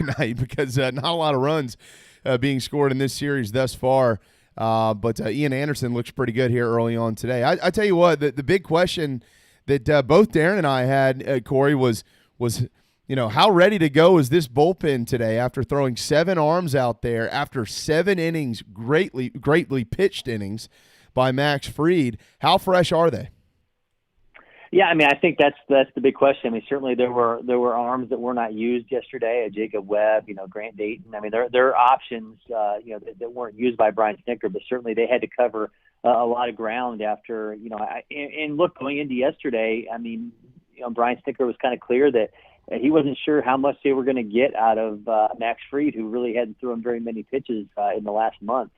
night because not a lot of runs being scored in this series thus far. But Ian Anderson looks pretty good here early on today. I tell you what, the big question that both Darren and I had, Corey, was how ready to go is this bullpen today after throwing 7 arms out there after 7 innings, greatly pitched innings by Max Fried. How fresh are they? Yeah, I mean, I think that's the big question. I mean, certainly there were arms that were not used yesterday. Jacob Webb, Grant Dayton. I mean, there are options, that weren't used by Brian Snicker, but certainly they had to cover a lot of ground after, and look, going into yesterday, I mean, Brian Snicker was kind of clear that he wasn't sure how much they were going to get out of Max Fried, who really hadn't thrown very many pitches in the last month.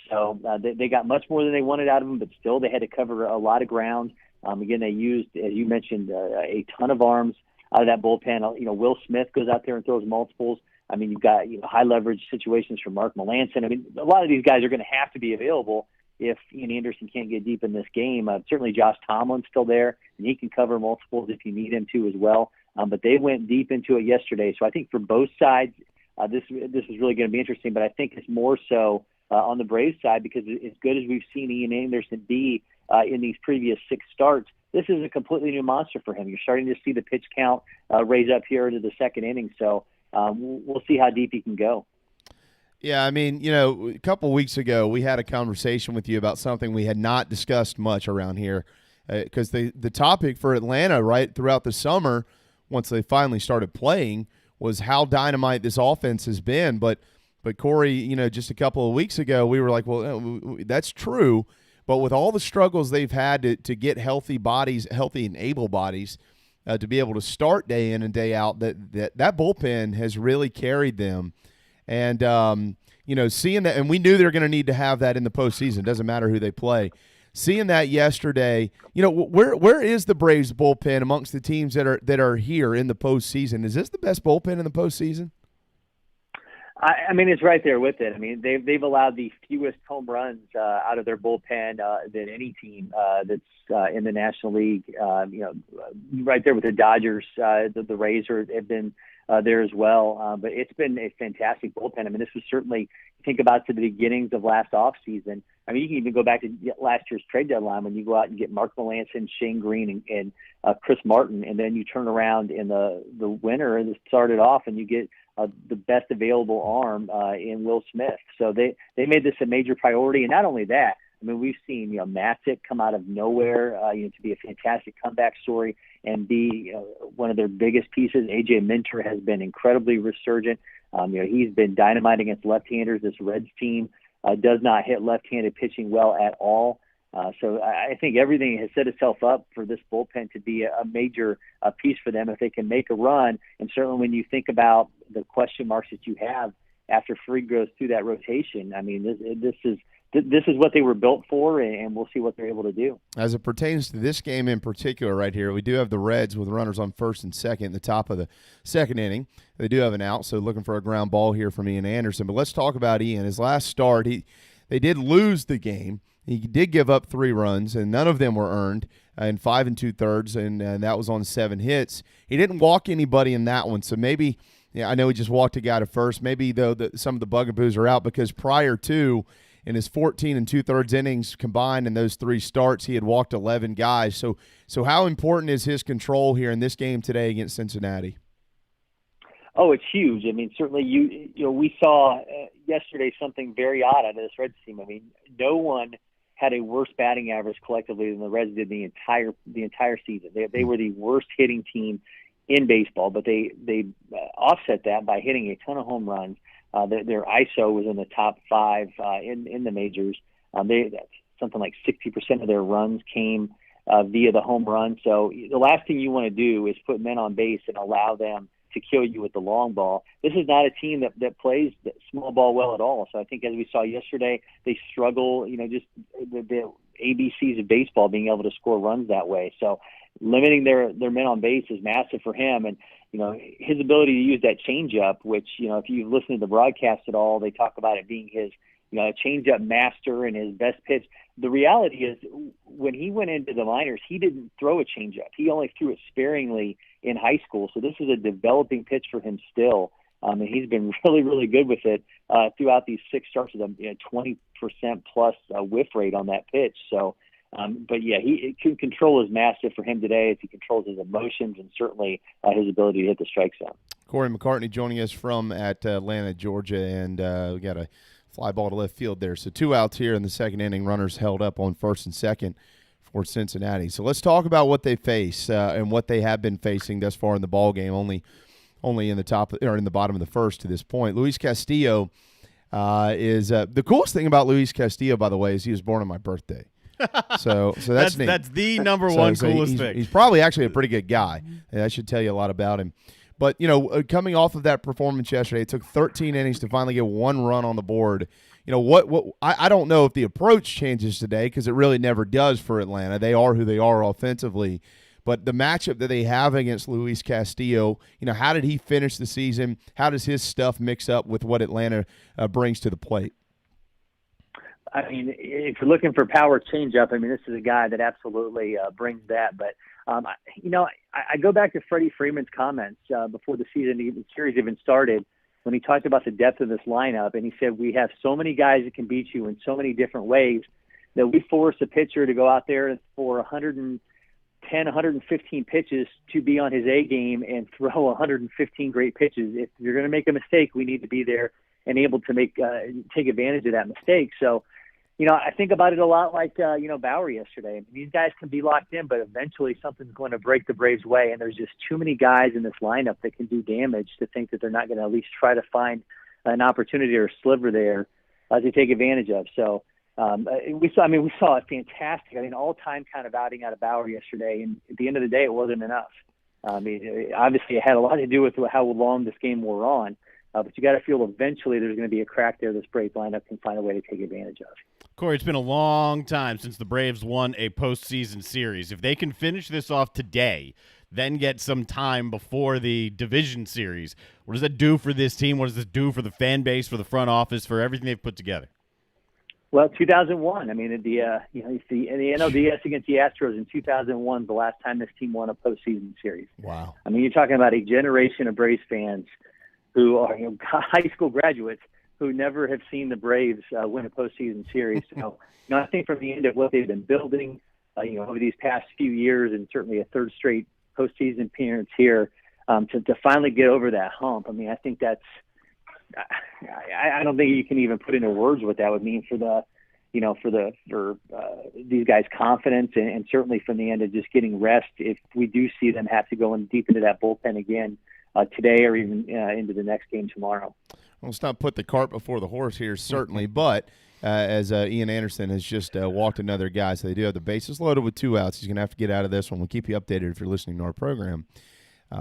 So they got much more than they wanted out of him, but still they had to cover a lot of ground. Again, they used, as you mentioned, a ton of arms out of that bullpen. Will Smith goes out there and throws multiples. I mean, you've got high leverage situations for Mark Melanson. I mean, a lot of these guys are going to have to be available if Ian Anderson can't get deep in this game. Certainly Josh Tomlin's still there, and he can cover multiples if you need him to as well. But they went deep into it yesterday. So I think for both sides, this is really going to be interesting. But I think it's more so on the Braves side because as good as we've seen Ian Anderson be in these previous 6 starts, this is a completely new monster for him. You're starting to see the pitch count raise up here into the second inning. So we'll see how deep he can go. Yeah, I mean, a couple weeks ago we had a conversation with you about something we had not discussed much around here because the topic for Atlanta right throughout the summer, once they finally started playing, was how dynamite this offense has been. But Corey, just a couple of weeks ago we were like, well, that's true. But with all the struggles they've had to get healthy and able bodies, to be able to start day in and day out, that bullpen has really carried them. And, seeing that, and we knew they were going to need to have that in the postseason. It doesn't matter who they play. Seeing that yesterday, where is the Braves bullpen amongst the teams that are here in the postseason? Is this the best bullpen in the postseason? I mean, it's right there with it. I mean, they've allowed the fewest home runs out of their bullpen than any team that's in the National League. Right there with the Dodgers, the Rays have been there as well. But it's been a fantastic bullpen. I mean, this was certainly, think about to the beginnings of last offseason. I mean, you can even go back to last year's trade deadline when you go out and get Mark Melanson, Shane Green, and Chris Martin, and then you turn around in the winter and start it off and you get the best available arm in Will Smith. So they made this a major priority. And not only that, I mean, we've seen, Matic come out of nowhere, to be a fantastic comeback story and be one of their biggest pieces. AJ Minter has been incredibly resurgent. He's been dynamite against left-handers. This Reds team does not hit left-handed pitching well at all. So I think everything has set itself up for this bullpen to be a major piece for them if they can make a run. And certainly when you think about the question marks that you have after Fried goes through that rotation, I mean, this is what they were built for, and we'll see what they're able to do. As it pertains to this game in particular right here, we do have the Reds with runners on first and second in the top of the second inning. They do have an out, so looking for a ground ball here from Ian Anderson. But let's talk about Ian. His last start, they did lose the game. He did give up 3 runs, and none of them were earned in 5 2/3, and that was on 7 hits. He didn't walk anybody in that one, so maybe I know he just walked a guy to first. Maybe, though, some of the bugaboos are out because prior to, in his 14 2/3 innings combined in those 3 starts, he had walked 11 guys. So how important is his control here in this game today against Cincinnati? Oh, it's huge. I mean, certainly we saw yesterday something very odd out of this Reds team. I mean, no one had a worse batting average collectively than the Reds did the entire season. They were the worst hitting team in baseball, but they offset that by hitting a ton of home runs. Their ISO was in the top 5 in the majors. Something like 60% of their runs came via the home run. So the last thing you want to do is put men on base and allow them to kill you with the long ball. This is not a team that plays the small ball well at all. So I think as we saw yesterday, they struggle, just the ABCs of baseball being able to score runs that way. So limiting their men on base is massive for him. And, his ability to use that changeup, which, if you listen to the broadcast at all, they talk about it being his, a changeup master and his best pitch. The reality is when he went into the minors, he didn't throw a changeup. He only threw it sparingly in high school. So this is a developing pitch for him still. And he's been really, really good with it throughout these 6 starts with a 20% plus whiff rate on that pitch. So, but yeah, control is massive for him today as he controls his emotions and certainly his ability to hit the strike zone. Corey McCartney joining us from Atlanta, Georgia, and we got a fly ball to left field there. So 2 outs here in the second inning. Runners held up on first and second for Cincinnati. So let's talk about what they face and what they have been facing thus far in the ball game. Only in the top or in the bottom of the first to this point. Luis Castillo is the coolest thing about Luis Castillo, by the way, is he was born on my birthday. So that's neat. That's the number one coolest thing. He's probably actually a pretty good guy. And that should tell you a lot about him. But, coming off of that performance yesterday, it took 13 innings to finally get 1 run on the board. I don't know if the approach changes today because it really never does for Atlanta. They are who they are offensively. But the matchup that they have against Luis Castillo, how did he finish the season? How does his stuff mix up with what Atlanta brings to the plate? I mean, if you're looking for power changeup, this is a guy that absolutely brings that. But, I go back to Freddie Freeman's comments before the series even started when he talked about the depth of this lineup. And he said, we have so many guys that can beat you in so many different ways that we force a pitcher to go out there for 115 pitches to be on his A game and throw 115 great pitches. If you're going to make a mistake, we need to be there and able to take advantage of that mistake. So, I think about it a lot like, Bauer yesterday. These guys can be locked in, but eventually something's going to break the Braves' way, and there's just too many guys in this lineup that can do damage to think that they're not going to at least try to find an opportunity or a sliver there to take advantage of. So we saw a fantastic, all-time kind of outing out of Bauer yesterday, and at the end of the day, it wasn't enough. Obviously, it had a lot to do with how long this game wore on, but you got to feel eventually there's going to be a crack there this Braves lineup can find a way to take advantage of. Corey, it's been a long time since the Braves won a postseason series. If they can finish this off today, then get some time before the division series, what does that do for this team? What does this do for the fan base, for the front office, for everything they've put together? Well, 2001. The NLDS against the Astros in 2001, the last time this team won a postseason series. Wow. You're talking about a generation of Braves fans who are high school graduates who never have seen the Braves win a postseason series. So, I think from the end of what they've been building, over these past few years, and certainly a third straight postseason appearance here, to finally get over that hump. I think that's. I don't think you can even put into words what that would mean for these guys' confidence, and certainly from the end of just getting rest. If we do see them have to go in deep into that bullpen again today, or even into the next game tomorrow. Well, let's not put the cart before the horse here, certainly, but as Ian Anderson has just walked another guy, so they do have the bases loaded with 2 outs. He's going to have to get out of this one. We'll keep you updated if you're listening to our program.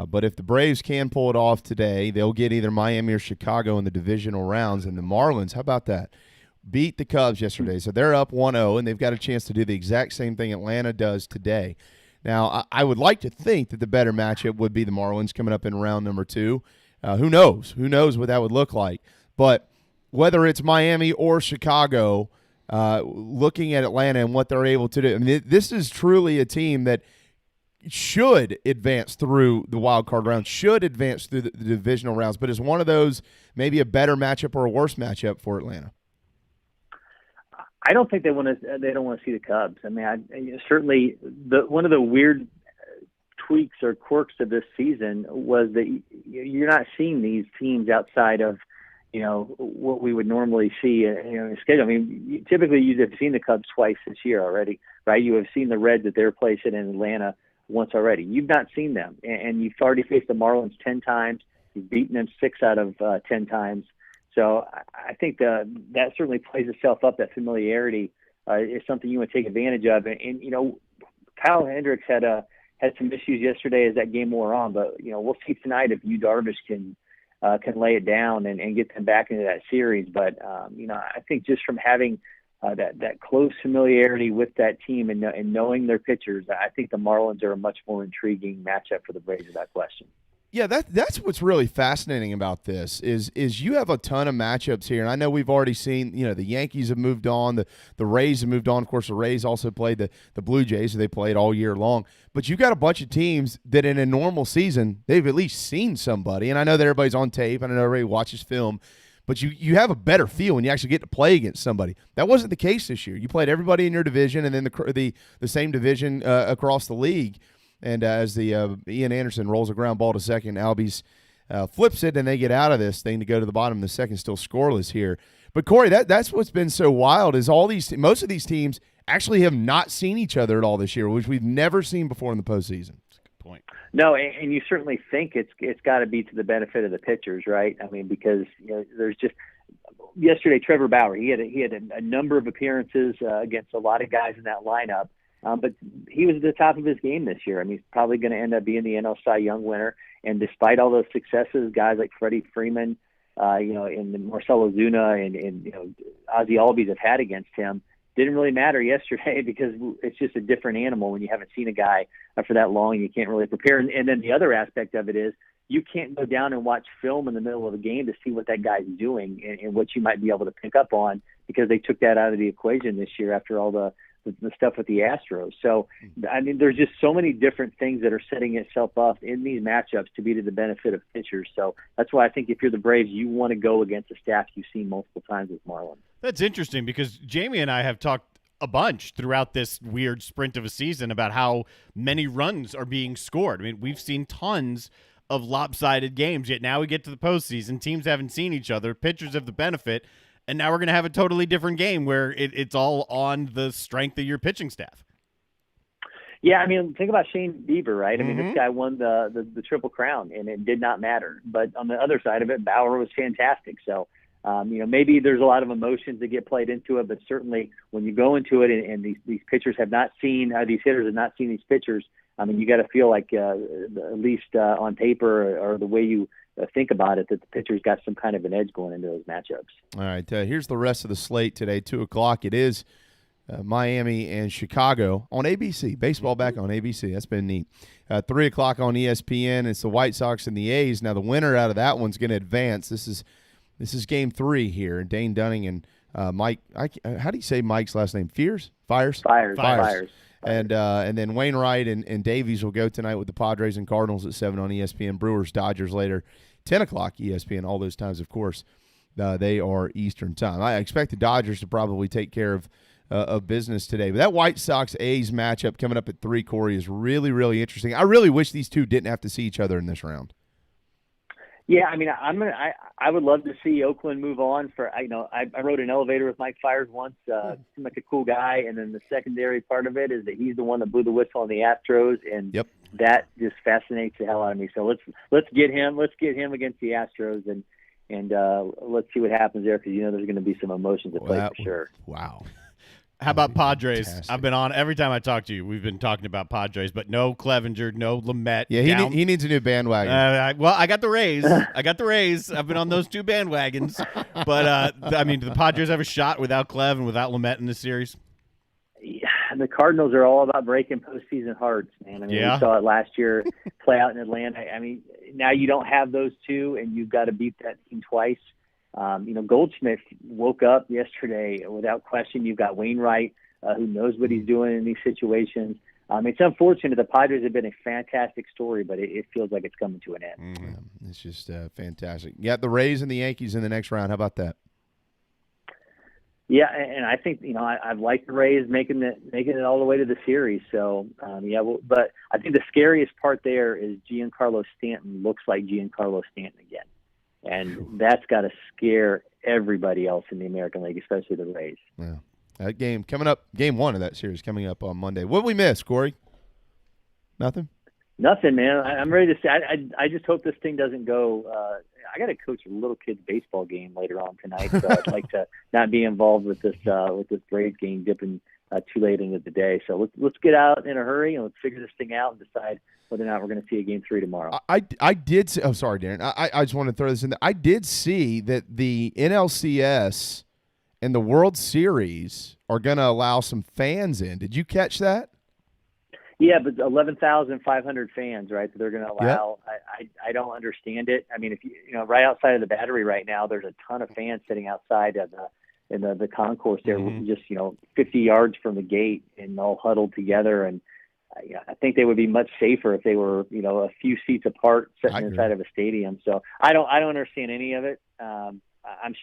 But if the Braves can pull it off today, they'll get either Miami or Chicago in the divisional rounds, and the Marlins, how about that? Beat the Cubs yesterday, so they're up 1-0, and they've got a chance to do the exact same thing Atlanta does today. Now, I would like to think that the better matchup would be the Marlins coming up in round number 2. Who knows? Who knows what that would look like? But whether it's Miami or Chicago, looking at Atlanta and what they're able to do, this is truly a team that should advance through the wild card round, should advance through the divisional rounds, but is one of those maybe a better matchup or a worse matchup for Atlanta? I don't think they don't want to see the Cubs. Certainly one of the weird tweaks or quirks of this season was that you're not seeing these teams outside of, what we would normally see in a schedule. Typically you'd have seen the Cubs twice this year already, right? You have seen the Reds that they're placing in Atlanta once already. You've not seen them, and you've already faced the Marlins 10 times. You've beaten them 6 out of 10 times. So I think that certainly plays itself up. That familiarity is something you want to take advantage of. And Kyle Hendricks had some issues yesterday as that game wore on, but we'll see tonight if Yu Darvish can lay it down and get them back into that series. But I think just from having that close familiarity with that team and knowing their pitchers, I think the Marlins are a much more intriguing matchup for the Braves without question. Yeah, that's what's really fascinating about this is you have a ton of matchups here, and I know we've already seen, the Yankees have moved on, the Rays have moved on. Of course, the Rays also played the Blue Jays, so they played all year long. But you've got a bunch of teams that in a normal season they've at least seen somebody, and I know that everybody's on tape, and I know everybody watches film, but you have a better feel when you actually get to play against somebody. That wasn't the case this year. You played everybody in your division, and then the same division across the league. And as the Ian Anderson rolls a ground ball to second, Albies flips it, and they get out of this thing to go to the bottom of the second, still scoreless here. But Corey, that's what's been so wild is most of these teams actually have not seen each other at all this year, which we've never seen before in the postseason. That's a good point. No, and you certainly think it's got to be to the benefit of the pitchers, right? I mean, because there's just yesterday Trevor Bauer, he had a number of appearances against a lot of guys in that lineup. But he was at the top of his game this year. I mean, he's probably going to end up being the NL Cy Young winner. And despite all those successes, guys like Freddie Freeman, and Marcell Ozuna and Ozzie Albies have had against him, didn't really matter yesterday because it's just a different animal when you haven't seen a guy for that long and you can't really prepare. And then the other aspect of it is you can't go down and watch film in the middle of a game to see what that guy's doing and what you might be able to pick up on because they took that out of the equation this year after all the stuff with the Astros. So, I mean, there's just so many different things that are setting itself up in these matchups to be to the benefit of pitchers. So that's why I think if you're the Braves, you want to go against a staff you've seen multiple times with Marlins. That's interesting because Jamie and I have talked a bunch throughout this weird sprint of a season about how many runs are being scored. I mean, we've seen tons of lopsided games, yet now we get to the postseason. Teams haven't seen each other. Pitchers have the benefit. And now we're going to have a totally different game where it's all on the strength of your pitching staff. Yeah, I mean, think about Shane Bieber, right? I mean, this guy won the Triple Crown, and it did not matter. But on the other side of it, Bauer was fantastic. So, maybe there's a lot of emotions that get played into it, but certainly when you go into it and these pitchers have not seen, these hitters have not seen these pitchers, I mean, you got to feel like at least on paper or the way you think about it, that the pitcher's got some kind of an edge going into those matchups. All right, here's the rest of the slate today. 2:00. It is Miami and Chicago on ABC. Baseball back on ABC. That's been neat. 3:00 on ESPN. It's the White Sox and the A's. Now the winner out of that one's going to advance. This is Game 3 here. Dane Dunning and Mike. How do you say Mike's last name? Fires. And then Wainwright and Davies will go tonight with the Padres and Cardinals at 7 on ESPN. Brewers, Dodgers later, 10 o'clock ESPN. All those times, of course, they are Eastern time. I expect the Dodgers to probably take care of business today. But that White Sox-A's matchup coming up at 3, Corey, is really, really interesting. I really wish these two didn't have to see each other in this round. Yeah, I mean, I would love to see Oakland move on. I rode an elevator with Mike Fiers once. Seemed like a cool guy, and then the secondary part of it is that he's the one that blew the whistle on the Astros, and that just fascinates the hell out of me. So let's get him against the Astros, and let's see what happens there because there's going to be some emotions at play for sure. Wow. How about Padres? Fantastic. I've been on every time I talk to you. We've been talking about Padres, but no Clevenger, no Lamet. Yeah, he needs a new bandwagon. I got the Rays. I've been on those two bandwagons. But do the Padres have a shot without Clev and without Lamet in this series? Yeah, the Cardinals are all about breaking postseason hearts, man. I mean, we saw it last year play out in Atlanta. I mean, now you don't have those two, and you've got to beat that team twice. Goldschmidt woke up yesterday without question. You've got Wainwright, who knows what he's doing in these situations. It's unfortunate. The Padres have been a fantastic story, but it feels like it's coming to an end. Mm-hmm. It's just fantastic. You got the Rays and the Yankees in the next round. How about that? Yeah, and I think I've liked the Rays making it all the way to the series. So but I think the scariest part there is Giancarlo Stanton looks like Giancarlo Stanton again. And that's got to scare everybody else in the American League, especially the Rays. Yeah. That game coming up, Game 1 of that series coming up on Monday. What did we miss, Corey? Nothing, man. I'm ready to say. I just hope this thing doesn't go. I got to coach a little kid's baseball game later on tonight, so I'd like to not be involved with this Braves game dipping too late into the day. So let's get out in a hurry and let's figure this thing out and decide whether or not we're going to see a Game 3 tomorrow. I did see – oh, sorry, Darren. I just want to throw this in there. I did see that the NLCS and the World Series are going to allow some fans in. Did you catch that? Yeah, but 11,500 fans, right? That they're going to Yep. allow. I don't understand it. I mean, if right outside of the Battery right now, there's a ton of fans sitting outside of the concourse there, just 50 yards from the gate, and all huddled together. And I think they would be much safer if they were a few seats apart, sitting inside of a stadium. So I don't understand any of it. I'm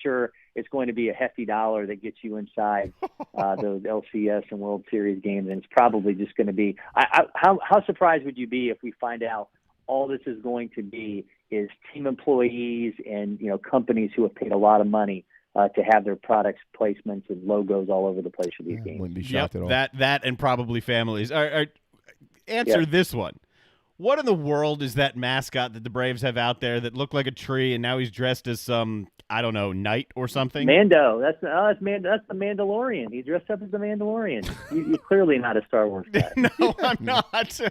sure it's going to be a hefty dollar that gets you inside those LCS and World Series games, and it's probably just going to be. How surprised would you be if we find out all this is going to be is team employees and companies who have paid a lot of money to have their products, placements, and logos all over the place for these games? Wouldn't be shocked at all. That and probably families. Answer this one. What in the world is that mascot that the Braves have out there that looked like a tree and now he's dressed as some, I don't know, knight or something? Mando. That's the Mandalorian. He dressed up as the Mandalorian. You're clearly not a Star Wars guy. No, I'm not.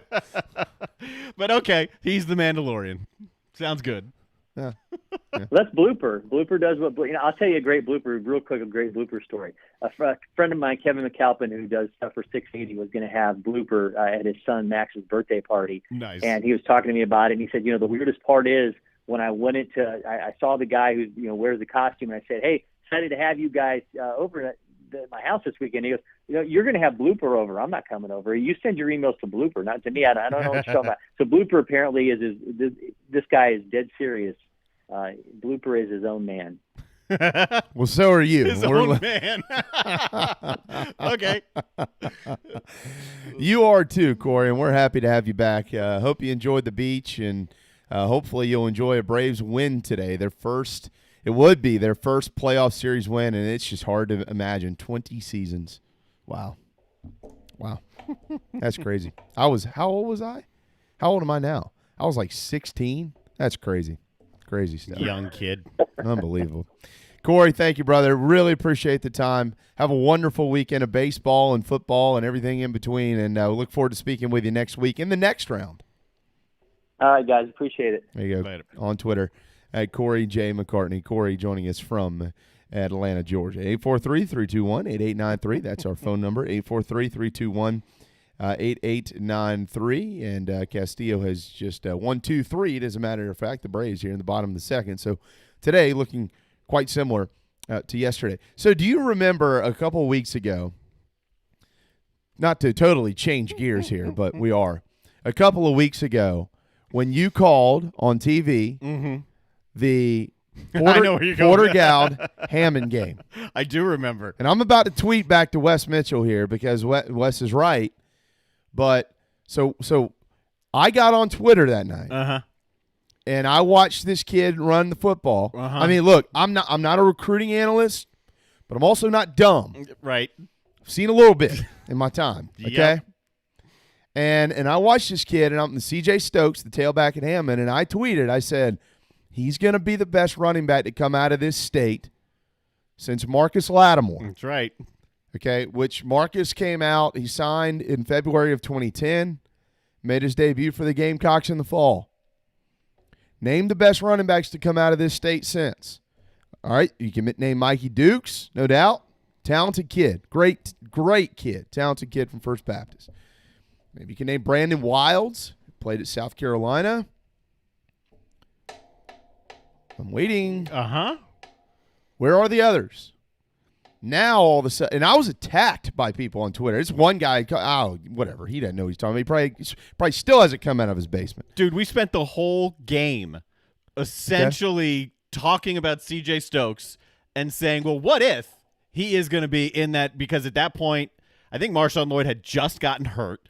But okay, he's the Mandalorian. Sounds good. Yeah. Well, that's Blooper. Blooper does what I'll tell you a great blooper, real quick, a great blooper story. A friend of mine, Kevin McAlpin, who does stuff for 680, was going to have Blooper at his son Max's birthday party. Nice. And he was talking to me about it, and he said, the weirdest part is when I went I saw the guy who wears the costume, and I said, hey, excited to have you guys over at my house this weekend. He goes, you're going to have Blooper over. I'm not coming over. You send your emails to Blooper, not to me. I don't know what you're talking about. So Blooper apparently this guy is dead serious. Blooper is his own man. Well, so are you. His own man. Okay. You are too, Corey, and we're happy to have you back. Hope you enjoyed the beach, and hopefully you'll enjoy a Braves win today. It would be their first playoff series win, and it's just hard to imagine. 20 seasons. Wow. That's crazy. How old was I? How old am I now? I was like 16. That's crazy. Crazy stuff. Young kid. Unbelievable. Corey, thank you, brother. Really appreciate the time. Have a wonderful weekend of baseball and football and everything in between, and we look forward to speaking with you next week in the next round. All right, guys. Appreciate it. There you go. Later. On Twitter at Corey J. McCartney. Corey joining us from Atlanta, Georgia. 843-321-8893. That's our phone number, 843-321-8893. And Castillo has just 1-2-3. As a matter of fact, the Braves here in the bottom of the second. So today looking quite similar to yesterday. So do you remember a couple of weeks ago, not to totally change gears here, but we are, a couple of weeks ago when you called on TV the Porter-Goud Hammond game? I do remember. And I'm about to tweet back to Wes Mitchell here because Wes is right. But so I got on Twitter that night. And I watched this kid run the football. I mean, look, I'm not a recruiting analyst, but I'm also not dumb. Right. I've seen a little bit in my time. Okay. Yep. And I watched this kid, and I'm CJ Stokes, the tailback at Hammond, and I tweeted, I said, he's going to be the best running back to come out of this state since Marcus Lattimore. That's right. Okay, which Marcus came out, he signed in February of 2010, made his debut for the Gamecocks in the fall. Name the best running backs to come out of this state since. All right, you can name Mikey Dukes, no doubt. Talented kid. Great kid. Talented kid from First Baptist. Maybe you can name Brandon Wilds, played at South Carolina. I'm waiting. Where are the others? Now all of a sudden, and I was attacked by people on Twitter. It's one guy, whatever, he doesn't know what he's talking about. He probably still hasn't come out of his basement. Dude, we spent the whole game essentially talking about CJ Stokes and saying, well, what if he is going to be in that? Because at that point, I think Marshawn Lloyd had just gotten hurt.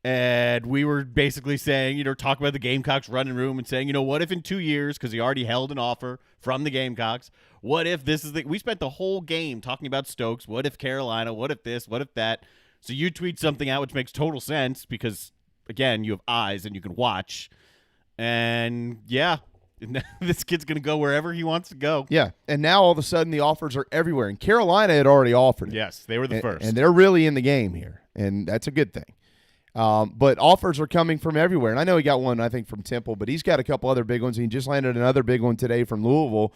And we were basically saying, talk about the Gamecocks running room and saying, what if in 2 years, because he already held an offer from the Gamecocks, what if this is we spent the whole game talking about Stokes. What if Carolina? What if this? What if that? So you tweet something out, which makes total sense because, again, you have eyes and you can watch. And, yeah, this kid's going to go wherever he wants to go. Yeah, and now all of a sudden the offers are everywhere. And Carolina had already offered it. Yes, they were the first. And they're really in the game here, and that's a good thing. But offers are coming from everywhere. And I know he got one, I think, from Temple, but he's got a couple other big ones. He just landed another big one today from Louisville.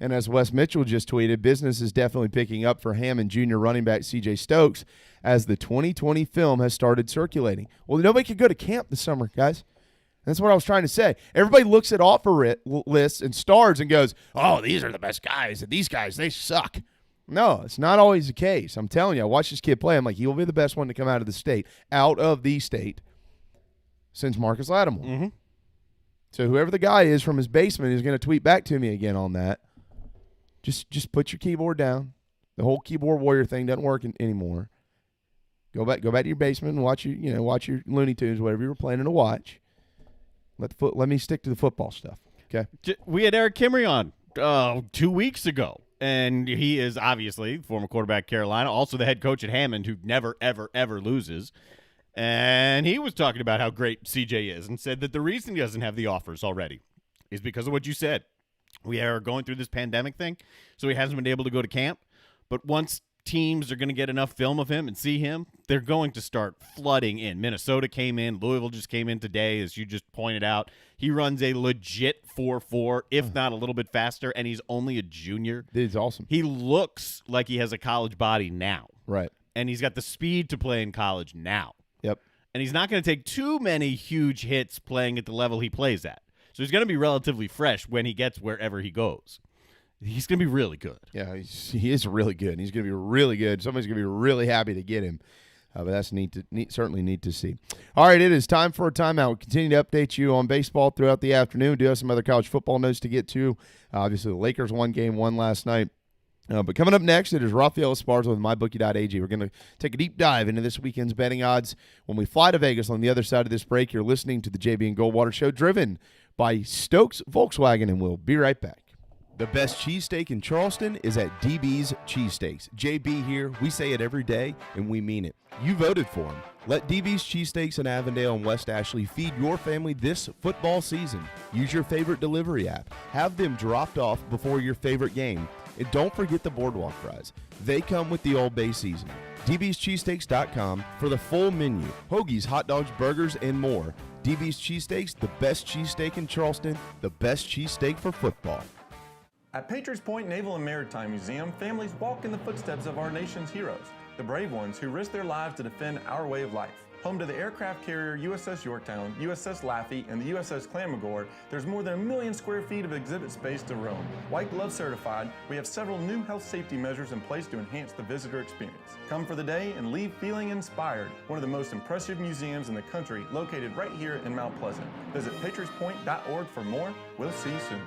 And as Wes Mitchell just tweeted, business is definitely picking up for Hammond Jr. running back C.J. Stokes as the 2020 film has started circulating. Well, nobody could go to camp this summer, guys. That's what I was trying to say. Everybody looks at offer lists and stars and goes, oh, these are the best guys, and these guys, they suck. No, it's not always the case. I'm telling you, I watched this kid play. I'm like, he will be the best one to come out of the state, since Marcus Lattimore. Mm-hmm. So whoever the guy is from his basement is going to tweet back to me again on that. Just put your keyboard down. The whole keyboard warrior thing doesn't work anymore. Go back to your basement and watch your Looney Tunes, whatever you were planning to watch. Let me stick to the football stuff. Okay. We had Eric Kimry on 2 weeks ago, and he is obviously former quarterback Carolina, also the head coach at Hammond, who never ever ever loses. And he was talking about how great CJ is, and said that the reason he doesn't have the offers already is because of what you said. We are going through this pandemic thing, so he hasn't been able to go to camp. But once teams are going to get enough film of him and see him, they're going to start flooding in. Minnesota came in. Louisville just came in today, as you just pointed out. He runs a legit 4.4, if not a little bit faster, and he's only a junior. It's awesome. He looks like he has a college body now. Right. And he's got the speed to play in college now. Yep. And he's not going to take too many huge hits playing at the level he plays at. So he's going to be relatively fresh when he gets wherever he goes. He's going to be really good. Yeah, he is really good. And he's going to be really good. Somebody's going to be really happy to get him. But that's certainly neat to see. All right, it is time for a timeout. We'll continue to update you on baseball throughout the afternoon. We do have some other college football notes to get to. Obviously, the Lakers won last night. But coming up next, it is Rafael Esparza with MyBookie.ag. We're going to take a deep dive into this weekend's betting odds when we fly to Vegas. On the other side of this break, you're listening to the JB and Goldwater Show, driven by Stokes Volkswagen, and we'll be right back. The best cheesesteak in Charleston is at DB's Cheesesteaks. JB here. We say it every day, and we mean it. You voted for them. Let DB's Cheesesteaks in Avondale and West Ashley feed your family this football season. Use your favorite delivery app. Have them dropped off before your favorite game. And don't forget the boardwalk fries. They come with the Old Bay seasoning. DB'sCheesesteaks.com for the full menu. Hoagies, hot dogs, burgers, and more. DB's Cheesesteaks, the best cheesesteak in Charleston, the best cheesesteak for football. At Patriots Point Naval and Maritime Museum, families walk in the footsteps of our nation's heroes, the brave ones who risked their lives to defend our way of life. Home to the aircraft carrier USS Yorktown, USS Laffey, and the USS Clamagore, there's more than 1 million square feet of exhibit space to roam. White Glove certified, we have several new health safety measures in place to enhance the visitor experience. Come for the day and leave feeling inspired. One of the most impressive museums in the country, located right here in Mount Pleasant. Visit patriotspoint.org for more. We'll see you soon.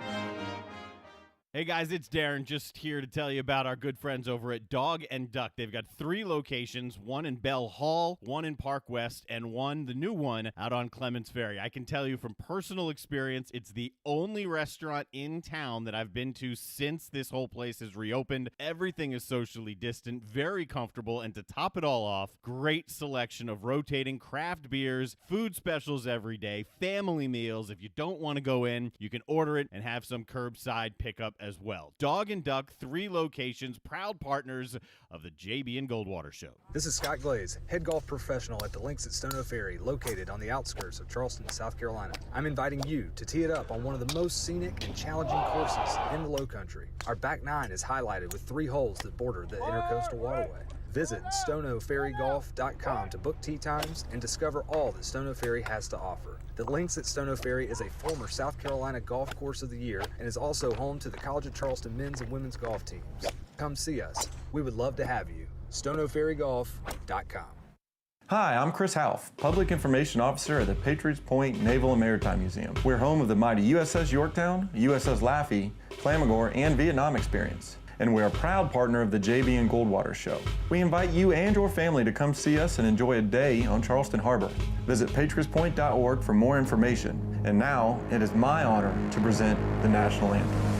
Hey guys, it's Darren, just here to tell you about our good friends over at Dog and Duck. They've got 3 locations, one in Bell Hall, one in Park West, and one, the new one, out on Clements Ferry. I can tell you from personal experience, it's the only restaurant in town that I've been to since this whole place has reopened. Everything is socially distant, very comfortable, and to top it all off, great selection of rotating craft beers, food specials every day, family meals. If you don't want to go in, you can order it and have some curbside pickup as well. Dog and Duck, 3 locations, proud partners of the JB and Goldwater Show. This is Scott Glaze, head golf professional at the Links at Stono Ferry, located on the outskirts of Charleston, South Carolina. I'm inviting you to tee it up on one of the most scenic and challenging courses in the Lowcountry. Our back 9 is highlighted with 3 holes that border the Intercoastal Waterway. Visit stonoferrygolf.com to book tee times and discover all that Stono Ferry has to offer. The Links at Stono Ferry is a former South Carolina Golf Course of the Year and is also home to the College of Charleston men's and women's golf teams. Come see us. We would love to have you. stonoferrygolf.com. Hi, I'm Chris Half, Public Information Officer at the Patriots Point Naval and Maritime Museum. We're home of the mighty USS Yorktown, USS Laffey, Clamagore, and Vietnam experience. And we're a proud partner of the JB and Goldwater Show. We invite you and your family to come see us and enjoy a day on Charleston Harbor. Visit patriotspoint.org for more information. And now, it is my honor to present the National Anthem.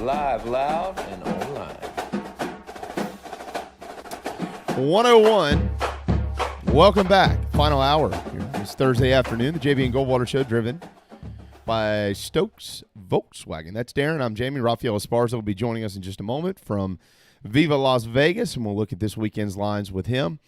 live, loud, and online. 101. Welcome back. Final hour. It's Thursday afternoon. The JB and Goldwater Show, driven by Stokes Volkswagen. That's Darren. I'm Jamie. Rafael Esparza will be joining us in just a moment from Viva Las Vegas, and we'll look at this weekend's lines with him.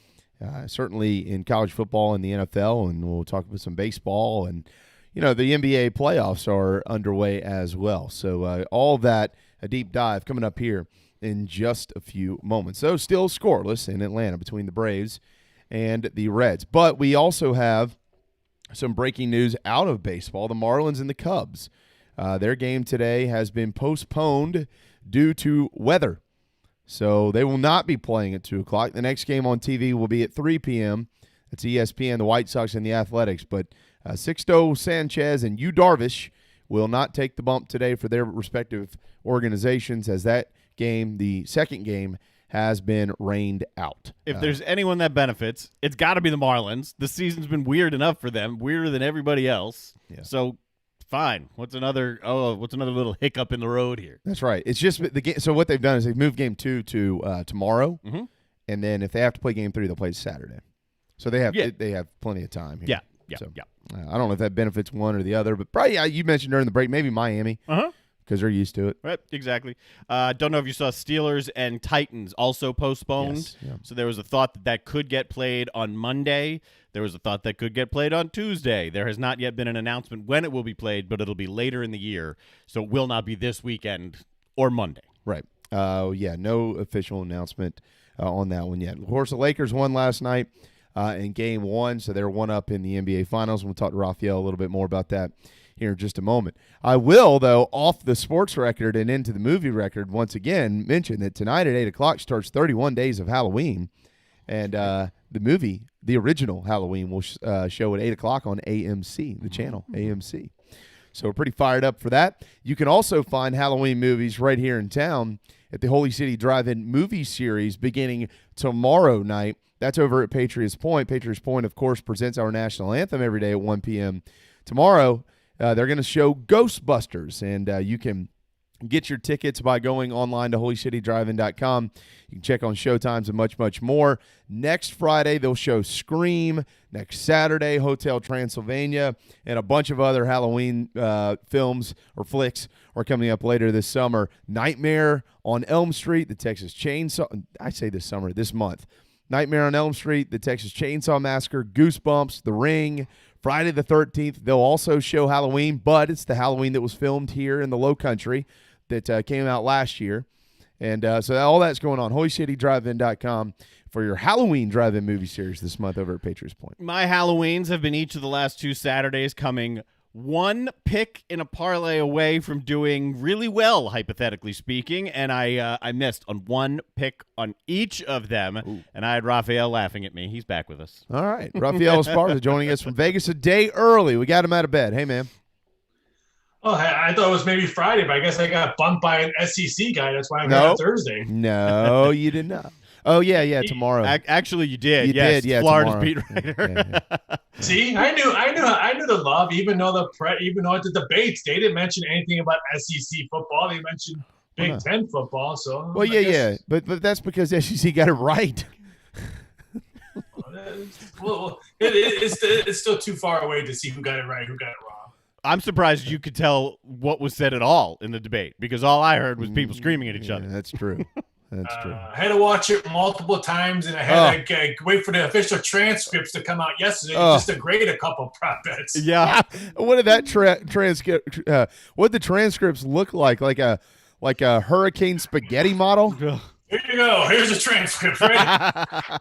Certainly in college football and the NFL, and we'll talk about some baseball. And, the NBA playoffs are underway as well. So all that, a deep dive coming up here in just a few moments. So still scoreless in Atlanta between the Braves and the Reds. But we also have some breaking news out of baseball. The Marlins and the Cubs. Their game today has been postponed due to weather. So they will not be playing at 2 o'clock. The next game on TV will be at 3 p.m. That's ESPN, the White Sox, and the Athletics. But Sixto Sanchez and Yu Darvish will not take the bump today for their respective organizations, as that game, the second game, has been rained out. If there's anyone that benefits, it's got to be the Marlins. The season's been weird enough for them, weirder than everybody else. Yeah. So fine. What's another little hiccup in the road here? That's right. It's just the game. So what they've done is they've moved game 2 to tomorrow, and then if they have to play game 3, they'll play Saturday. So they have plenty of time here. Yeah. I don't know if that benefits one or the other, but probably you mentioned during the break maybe Miami. Because they're used to it. Right, exactly. Don't know if you saw Steelers and Titans also postponed. Yes, yeah. So there was a thought that could get played on Monday. There was a thought that could get played on Tuesday. There has not yet been an announcement when it will be played, but it'll be later in the year. So it will not be this weekend or Monday. Right. No official announcement on that one yet. Of course, the Lakers won last night in Game 1, so they're one up in the NBA Finals. We'll talk to Rafael a little bit more about that here in just a moment. I will, though, off the sports record and into the movie record, once again mention that tonight at 8 o'clock starts 31 Days of Halloween, and the movie, the original Halloween, will show at 8 o'clock on AMC, the channel, AMC. So we're pretty fired up for that. You can also find Halloween movies right here in town at the Holy City Drive-In movie series beginning tomorrow night. That's over at Patriots Point. Patriots Point, of course, presents our national anthem every day at 1 p.m. Tomorrow, they're going to show Ghostbusters, and you can get your tickets by going online to holycitydrivein.com. You can check on showtimes and much, much more. Next Friday, they'll show Scream. Next Saturday, Hotel Transylvania, and a bunch of other Halloween films or flicks are coming up later this summer. Nightmare on Elm Street, the Texas Chainsaw. I say this summer, this month. Nightmare on Elm Street, the Texas Chainsaw Massacre, Goosebumps, The Ring, Friday the 13th. They'll also show Halloween, but it's the Halloween that was filmed here in the Low Country that came out last year. And so all that's going on. HolyCityDriveIn.com for your Halloween drive-in movie series this month over at Patriots Point. My Halloweens have been each of the last 2 Saturdays coming one pick in a parlay away from doing really well, hypothetically speaking, and I missed on one pick on each of them. Ooh. And I had Rafael laughing at me. He's back with us. All right. Rafael Esparza joining us from Vegas a day early. We got him out of bed. Hey, man. Oh, I thought it was maybe Friday, but I guess I got bumped by an SEC guy. That's why I'm here on Thursday. No, you did not. Oh, yeah, tomorrow. Actually, you did. You did, yeah. Florida's tomorrow. beat writer. Yeah. See, I knew the love. Even though the debates, they didn't mention anything about SEC football. They mentioned Big Ten football. So well, yeah, but that's because SEC got it right. Well, it's still too far away to see who got it right, who got it wrong. I'm surprised you could tell what was said at all in the debate, because all I heard was people screaming at each other. That's true. That's true. I had to watch it multiple times, and I had to wait for the official transcripts to come out yesterday just to grade a couple prop bets. Yeah. What did that transcript? What did the transcripts look like? Like a hurricane spaghetti model? Here you go. Here's a transcript, right?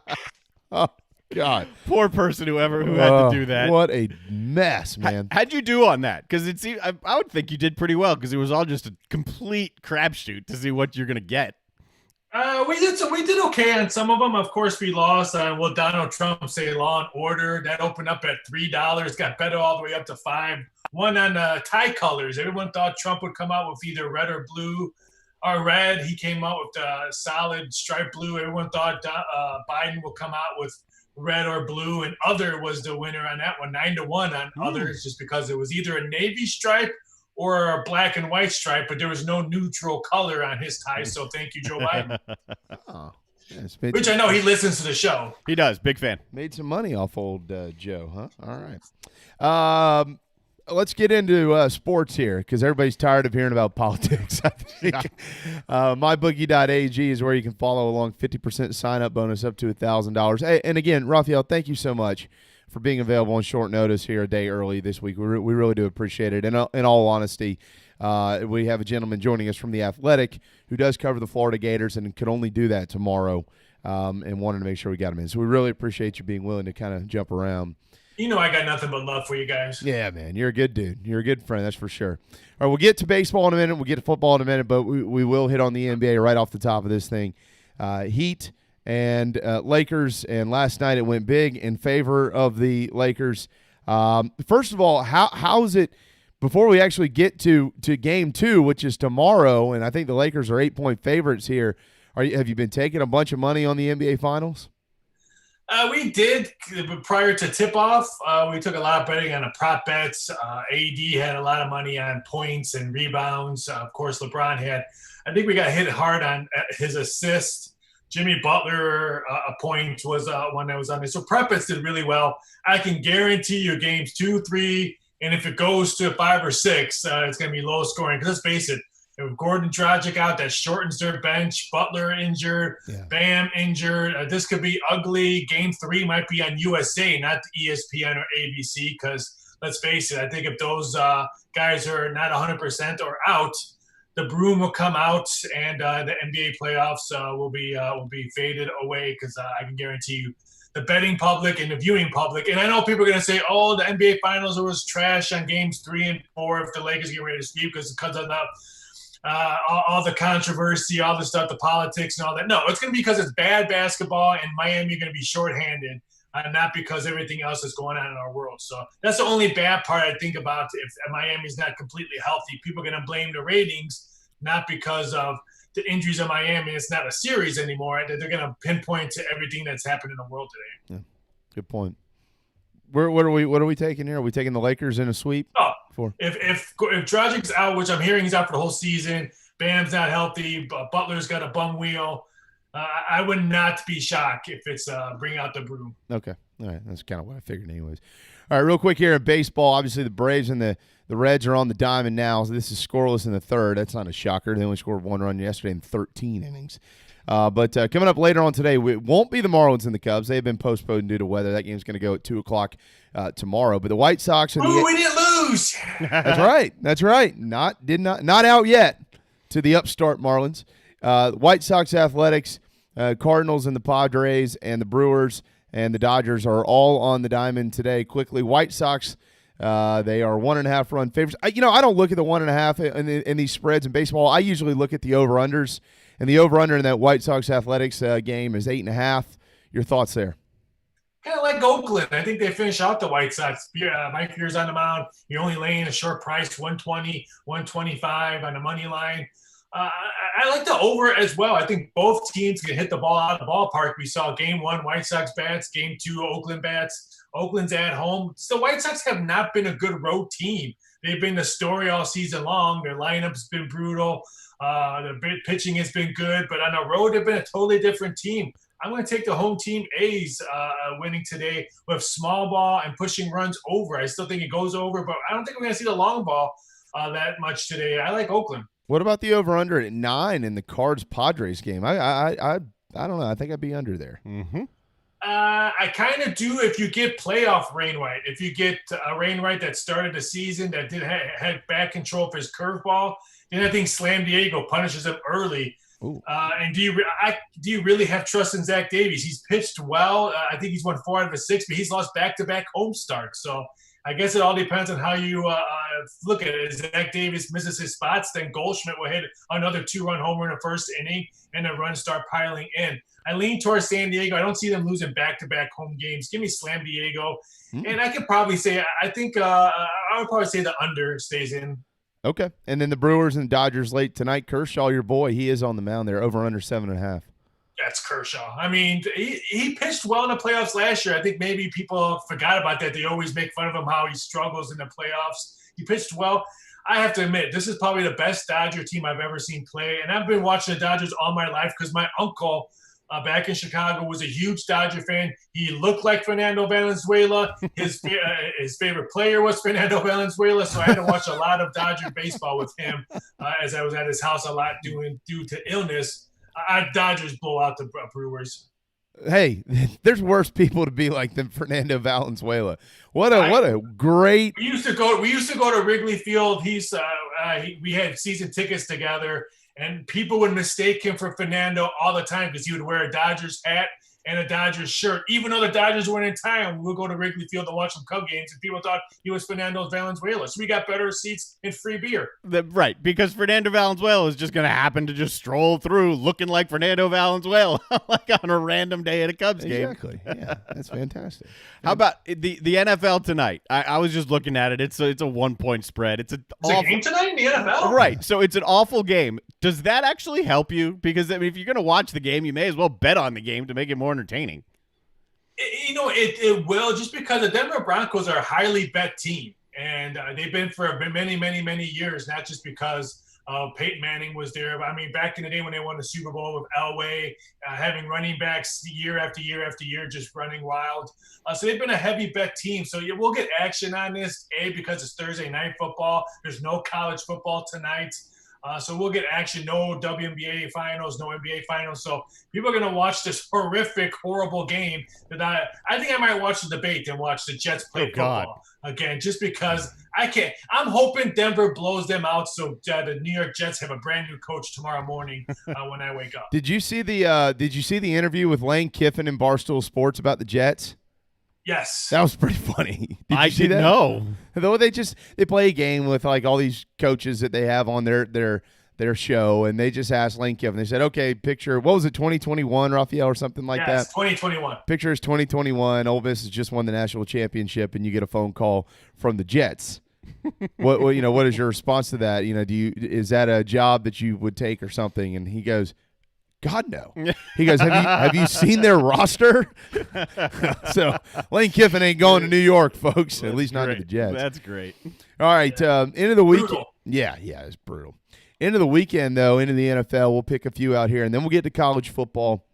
Oh God, poor person who had to do that. What a mess, man. How'd you do on that? Because it seemed I would think you did pretty well, because it was all just a complete crapshoot to see what you're gonna get. We did okay on some of them. Of course, we lost on will Donald Trump say Law and Order. That opened up at $3, got better all the way up to $5. One on tie colors. Everyone thought Trump would come out with either red or blue. Or red. He came out with solid striped blue. Everyone thought Biden would come out with red or blue, and other was the winner on that one, 9-1 on others, just because it was either a navy stripe or a black and white stripe, but there was no neutral color on his tie. So thank you, Joe Biden. Oh, yeah, Which I know he listens to the show. He does. Big fan. made some money off old Joe, huh? All right. Let's get into sports here because everybody's tired of hearing about politics, I think. MyBookie.ag is where you can follow along. 50% sign-up bonus up to $1,000. Hey, and again, Raphael, thank you so much for being available on short notice here a day early this week. We really do appreciate it. And in all honesty, we have a gentleman joining us from The Athletic who does cover the Florida Gators and could only do that tomorrow, and wanted to make sure we got him in. So we really appreciate you being willing to kind of jump around. You know I got nothing but love for you guys. Yeah, man. You're a good dude. You're a good friend, that's for sure. All right, we'll get to baseball in a minute. We'll get to football in a minute, but we will hit on the NBA right off the top of this thing. Heat and Lakers, and last night it went big in favor of the Lakers. First of all, how is it, before we actually get to game 2, which is tomorrow, and I think the Lakers are 8-point favorites here, have you been taking a bunch of money on the NBA Finals? We did prior to tip-off. We took a lot of betting on the prop bets. AD had a lot of money on points and rebounds. Of course, LeBron had. I think we got hit hard on his assist. Jimmy Butler, a point was one that was on there. So prop bets did really well. I can guarantee you games 2, 3, and if it goes to 5 or 6, it's going to be low scoring. Because let's face it, with Gordon Dragic out, that shortens their bench. Butler injured, Bam injured. This could be ugly. Game 3 might be on USA, not ESPN or ABC, because let's face it, I think if those guys are not 100% or out, the broom will come out, and the NBA playoffs will be faded away, because I can guarantee you the betting public and the viewing public. And I know people are going to say, oh, the NBA Finals was trash on games 3 and 4 if the Lakers get ready to sweep because of all the controversy, all the stuff, the politics and all that. No, it's going to be because it's bad basketball and Miami going to be shorthanded, not because everything else is going on in our world. So that's the only bad part I think about if Miami's not completely healthy. People are going to blame the ratings, not because of the injuries in Miami. It's not a series anymore. They're going to pinpoint to everything that's happened in the world today. Yeah, good point. What are we taking here? Are we taking the Lakers in a sweep? Oh, if Dragic's out, which I'm hearing he's out for the whole season, Bam's not healthy, Butler's got a bum wheel, I would not be shocked if it's bring out the broom. Okay. All right. That's kind of what I figured anyways. All right, real quick here in baseball. Obviously, the Braves and the Reds are on the diamond now. So this is scoreless in the third. That's not a shocker. They only scored 1 run yesterday in 13 innings. But coming up later on today, it won't be the Marlins and the Cubs. They've been postponed due to weather. That game's going to go at 2 o'clock tomorrow. But the White Sox and we didn't lose. That's right. That's right. Not out yet to the upstart Marlins. White Sox, Athletics, Cardinals, and the Padres, and the Brewers and the Dodgers are all on the diamond today. Quickly, White Sox, they are 1.5 run favorites. I don't look at the 1.5 in these spreads in baseball. I usually look at the over-unders, and the over-under in that White Sox Athletics game is 8.5. Your thoughts there? Kind of like Oakland. I think they finish out the White Sox. Mike Pierce on the mound. You're only laying a short price, 120, 125 on the money line. I like the over as well. I think both teams can hit the ball out of the ballpark. We saw game 1, White Sox bats, game 2, Oakland bats. Oakland's at home. So the White Sox have not been a good road team. They've been the story all season long. Their lineup's been brutal. Their pitching has been good. But on the road, they've been a totally different team. I'm going to take the home team A's winning today with small ball and pushing runs over. I still think it goes over, but I don't think we're going to see the long ball that much today. I like Oakland. What about the over-under at 9 in the Cards-Padres game? I don't know. I think I'd be under there. Mm-hmm. I kind of do if you get playoff Wainwright. If you get a Wainwright that started the season that had back control for his curveball, then I think Slam Diego punishes him early. And do you really have trust in Zach Davies? He's pitched well. I think he's won 4 out of his 6, but he's lost back-to-back home starts. So I guess it all depends on how you look at it. If Zach Davies misses his spots, then Goldschmidt will hit another 2-run homer in the first inning, and the runs start piling in. I lean towards San Diego. I don't see them losing back-to-back home games. Give me Slam Diego. And I could probably say I think I would probably say the under stays in. Okay. And then the Brewers and Dodgers late tonight. Kershaw, your boy, he is on the mound there, over under 7.5. That's Kershaw. I mean, he pitched well in the playoffs last year. I think maybe people forgot about that. They always make fun of him how he struggles in the playoffs. He pitched well. I have to admit, this is probably the best Dodger team I've ever seen play. And I've been watching the Dodgers all my life because my uncle back in Chicago was a huge Dodger fan. He looked like Fernando Valenzuela. His favorite player was Fernando Valenzuela. So I had to watch a lot of Dodger baseball with him as I was at his house a lot due to illness. Dodgers blow out the Brewers. Hey, there's worse people to be like than Fernando Valenzuela. What a great. We used to go to Wrigley Field. We had season tickets together, and people would mistake him for Fernando all the time because he would wear a Dodgers hat and a Dodgers shirt. Even though the Dodgers weren't in town, we would go to Wrigley Field to watch some Cub games, and people thought he was Fernando Valenzuela. So we got better seats and free beer. Right, because Fernando Valenzuela is just going to happen to just stroll through looking like Fernando Valenzuela like on a random day at a Cubs game. Exactly. Yeah, that's fantastic. How about the NFL tonight? I was just looking at it. It's a 1-point spread. It's a game tonight in the NFL? Right, so it's an awful game. Does that actually help you? Because I mean, if you're going to watch the game, you may as well bet on the game to make it more entertaining. It will, just because the Denver Broncos are a highly bet team, and they've been for many, many, many years, not just because Peyton Manning was there. But I mean, back in the day when they won the Super Bowl with Elway, having running backs year after year after year, just running wild. So they've been a heavy bet team. So we'll get action on this, because it's Thursday night football. There's no college football tonight. So we'll get action, no WNBA finals, no NBA finals. So people are going to watch this horrific, horrible game that I think I might watch the debate and watch the Jets play football again, just because I can't. I'm hoping Denver blows them out so the New York Jets have a brand new coach tomorrow morning when I wake up. Did you see the interview with Lane Kiffin in Barstool Sports about the Jets? Yes. That was pretty funny. I didn't know. Though they play a game with like all these coaches that they have on their show, and they just asked Lane Kiffin. They said, "Okay, picture what was it, 2021, Raphael, or something like that?" 2021. Picture is 2021. Ole Miss has just won the national championship, and you get a phone call from the Jets. What is your response to that? Is that a job that you would take or something? And he goes, God, no. He goes, have you seen their roster? So Lane Kiffin ain't going to New York, folks. At least not to the Jets. That's great. All right, into the weekend. Brutal. Yeah, it's brutal. Into the weekend, though, into the NFL, we'll pick a few out here, and then we'll get to college football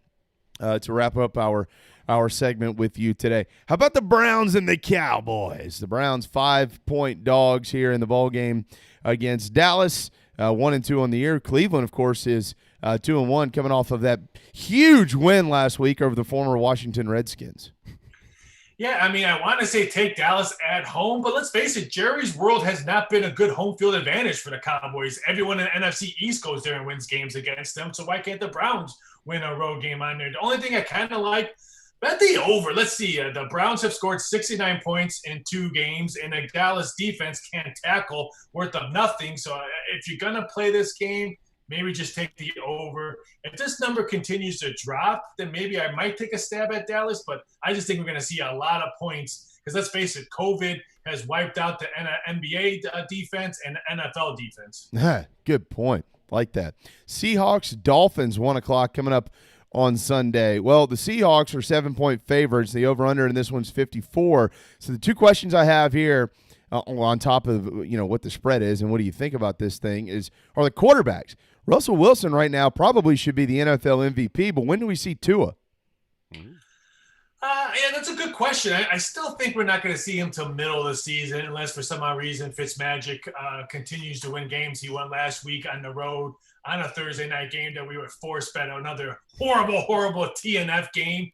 to wrap up our segment with you today. How about the Browns and the Cowboys? The Browns 5-point dogs here in the ball game against Dallas, 1-2 on the year. Cleveland, of course, is 2-1, coming off of that huge win last week over the former Washington Redskins. Yeah, I mean, I want to say take Dallas at home, but let's face it, Jerry's World has not been a good home field advantage for the Cowboys. Everyone in the NFC East goes there and wins games against them, so why can't the Browns win a road game on there? The only thing I kind of like, bet the over. Let's see. The Browns have scored 69 points in 2 games, and the Dallas defense can't tackle worth of nothing. So if you're going to play this game, maybe just take the over. If this number continues to drop, then maybe I might take a stab at Dallas, but I just think we're going to see a lot of points because let's face it, COVID has wiped out the NBA defense and the NFL defense. Good point. Like that. Seahawks, Dolphins, 1 o'clock coming up on Sunday. Well, the Seahawks are 7-point favorites. The over-under in this one's 54. So the two questions I have here on top of what the spread is and what do you think about this thing are the quarterbacks. Russell Wilson right now probably should be the NFL MVP, but when do we see Tua? Yeah, that's a good question. I still think we're not going to see him till middle of the season unless for some odd reason Fitzmagic continues to win games. He won last week on the road on a Thursday night game that we were forced bet another horrible TNF game.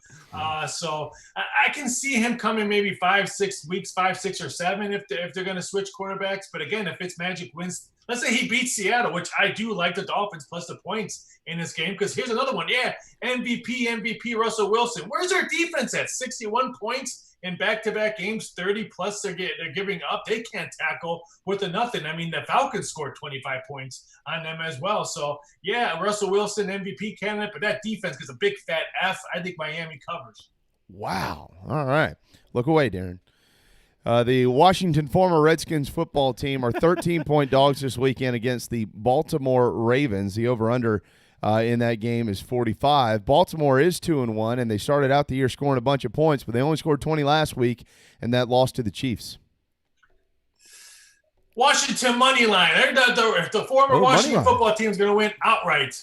So I can see him coming maybe 5, 6 weeks, 5, 6, or 7 if they're going to switch quarterbacks. But again, if Fitzmagic wins, let's say he beats Seattle, which I do like the Dolphins plus the points in this game because here's another one. Yeah, MVP Russell Wilson. Where's our defense at? 61 points in back-to-back games, 30 plus they're giving up. They can't tackle worth of nothing. I mean, the Falcons scored 25 points on them as well. So, yeah, Russell Wilson, MVP candidate, but that defense gets a big fat F. I think Miami covers. Wow. All right. Look away, Darren. The Washington former Redskins football team are 13-point dogs this weekend against the Baltimore Ravens. The over-under in that game is 45. Baltimore is 2-1, and they started out the year scoring a bunch of points, but they only scored 20 last week, and that lost to the Chiefs. Washington money line. The former Oh, money Washington line. football team is going to win outright.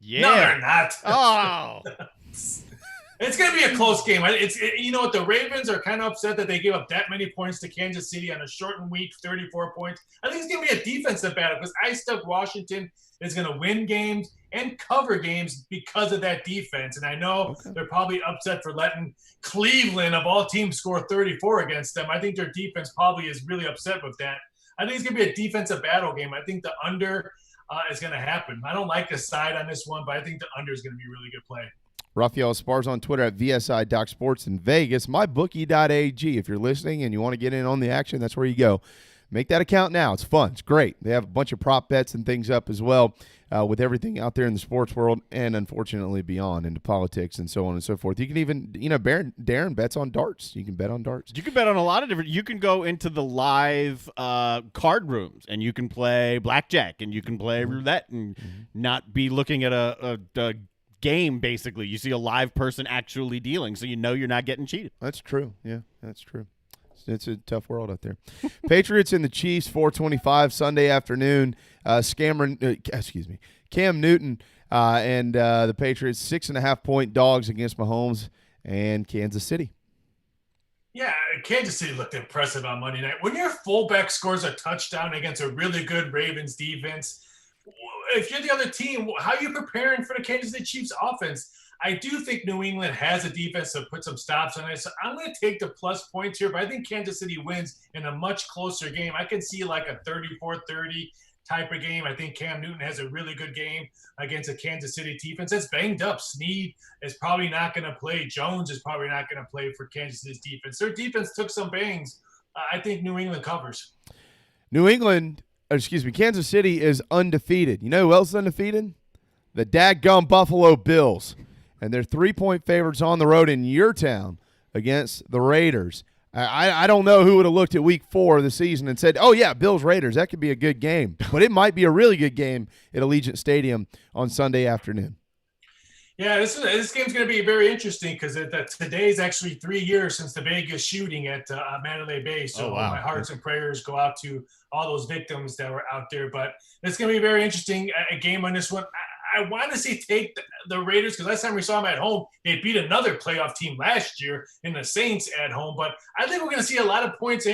Yeah. No, they're not. Oh. It's going to be a close game. You know what? The Ravens are kind of upset that they gave up that many points to Kansas City on a shortened week, 34 points. I think it's going to be a defensive battle because I stuck Washington is going to win games and cover games because of that defense. And I know they're probably upset for letting Cleveland, of all teams, score 34 against them. I think their defense probably is really upset with that. I think it's going to be a defensive battle game. I think the under is going to happen. I don't like the side on this one, but I think the under is going to be a really good play. Rafael Esparza on Twitter at VSI.Sports in Vegas. MyBookie.ag. If you're listening and you want to get in on the action, that's where you go. Make that account now. It's fun. It's great. They have a bunch of prop bets and things up as well with everything out there in the sports world and, unfortunately, beyond into politics and so on and so forth. You can even, Darren bets on darts. You can bet on darts. You can bet on a lot of different – you can go into the live card rooms, and you can play blackjack, and you can play roulette and not be looking at a game, basically. You see a live person actually dealing, so you know you're not getting cheated. That's true. Yeah, that's true. It's a tough world out there. Patriots and the Chiefs, 4:25 Sunday afternoon. Cam Newton and the Patriots 6.5-point dogs against Mahomes and Kansas City. Yeah, Kansas City looked impressive on Monday night. When your fullback scores a touchdown against a really good Ravens defense, if you're the other team, how are you preparing for the Kansas City Chiefs offense? I do think New England has a defense to put some stops on it. So I'm going to take the plus points here, but I think Kansas City wins in a much closer game. I can see like a 34-30 type of game. I think Cam Newton has a really good game against a Kansas City defense that's banged up. Snead is probably not going to play. Jones is probably not going to play for Kansas City's defense. Their defense took some bangs. I think New England covers. Kansas City is undefeated. You know who else is undefeated? The dadgum Buffalo Bills. And they're 3-point favorites on the road in your town against the Raiders. I don't know who would have looked at week 4 of the season and said, oh, yeah, Bills-Raiders, that could be a good game. But it might be a really good game at Allegiant Stadium on Sunday afternoon. Yeah, this game's going to be very interesting because today is actually 3 years since the Vegas shooting at Mandalay Bay. So my hearts and prayers go out to all those victims that were out there. But it's going to be a very interesting game on this one. I want to see take the Raiders because last time we saw them at home, they beat another playoff team last year in the Saints at home. But I think we're going to see a lot of points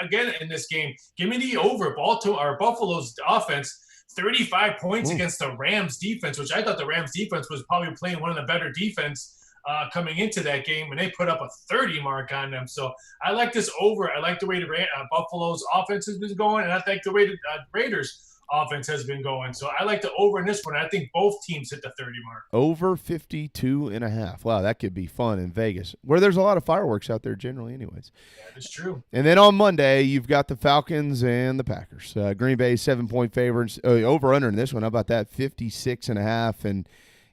again in this game. Give me the over. Buffalo's offense, 35 points against the Rams defense, which I thought the Rams defense was probably playing one of the better defense coming into that game, and they put up a 30 mark on them. So I like this over. I like the way the Buffalo's offense has been going, and I like the way the Raiders' offense has been going. So I like the over in this one. I think both teams hit the 30 mark. Over 52.5. Wow, that could be fun in Vegas, where there's a lot of fireworks out there generally anyways. That is true. And then on Monday, you've got the Falcons and the Packers. Green Bay 7-point favorites. Over under in this one. How about that? 56.5. And,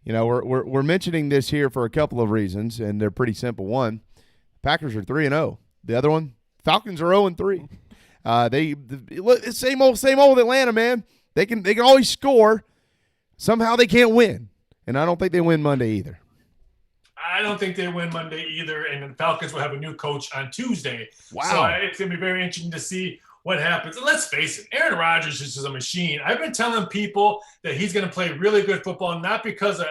we're mentioning this here for a couple of reasons, and they're pretty simple. One, Packers are 3-0. The other one, Falcons are 0-3. Same old Atlanta, man. They can always score. Somehow they can't win, and I don't think they win Monday either. I don't think they win Monday either, and the Falcons will have a new coach on Tuesday. Wow! So it's gonna be very interesting to see what happens. And let's face it, Aaron Rodgers is just a machine. I've been telling people that he's going to play really good football, not because of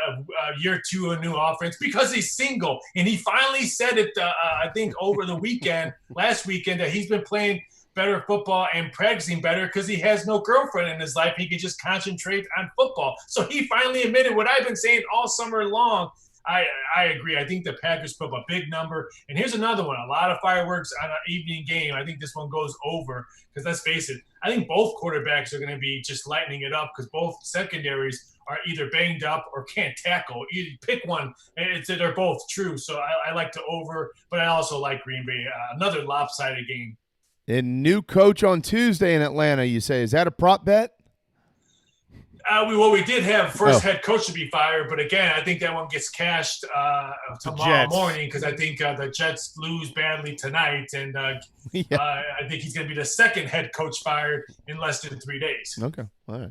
year 2 of a new offense, because he's single, and he finally said it. I think over the last weekend, that he's been playing better football and practicing better because he has no girlfriend in his life. He can just concentrate on football. So he finally admitted what I've been saying all summer long. I agree. I think the Packers put up a big number. And here's another one. A lot of fireworks on an evening game. I think this one goes over because let's face it, I think both quarterbacks are going to be just lightening it up because both secondaries are either banged up or can't tackle. You pick one, and they're both true. So I like to over, but I also like Green Bay. Another lopsided game. And new coach on Tuesday in Atlanta, you say. Is that a prop bet? We did have first head coach to be fired, but again, I think that one gets cashed tomorrow morning because I think the Jets lose badly tonight, and I think he's going to be the second head coach fired in less than 3 days. Okay, all right.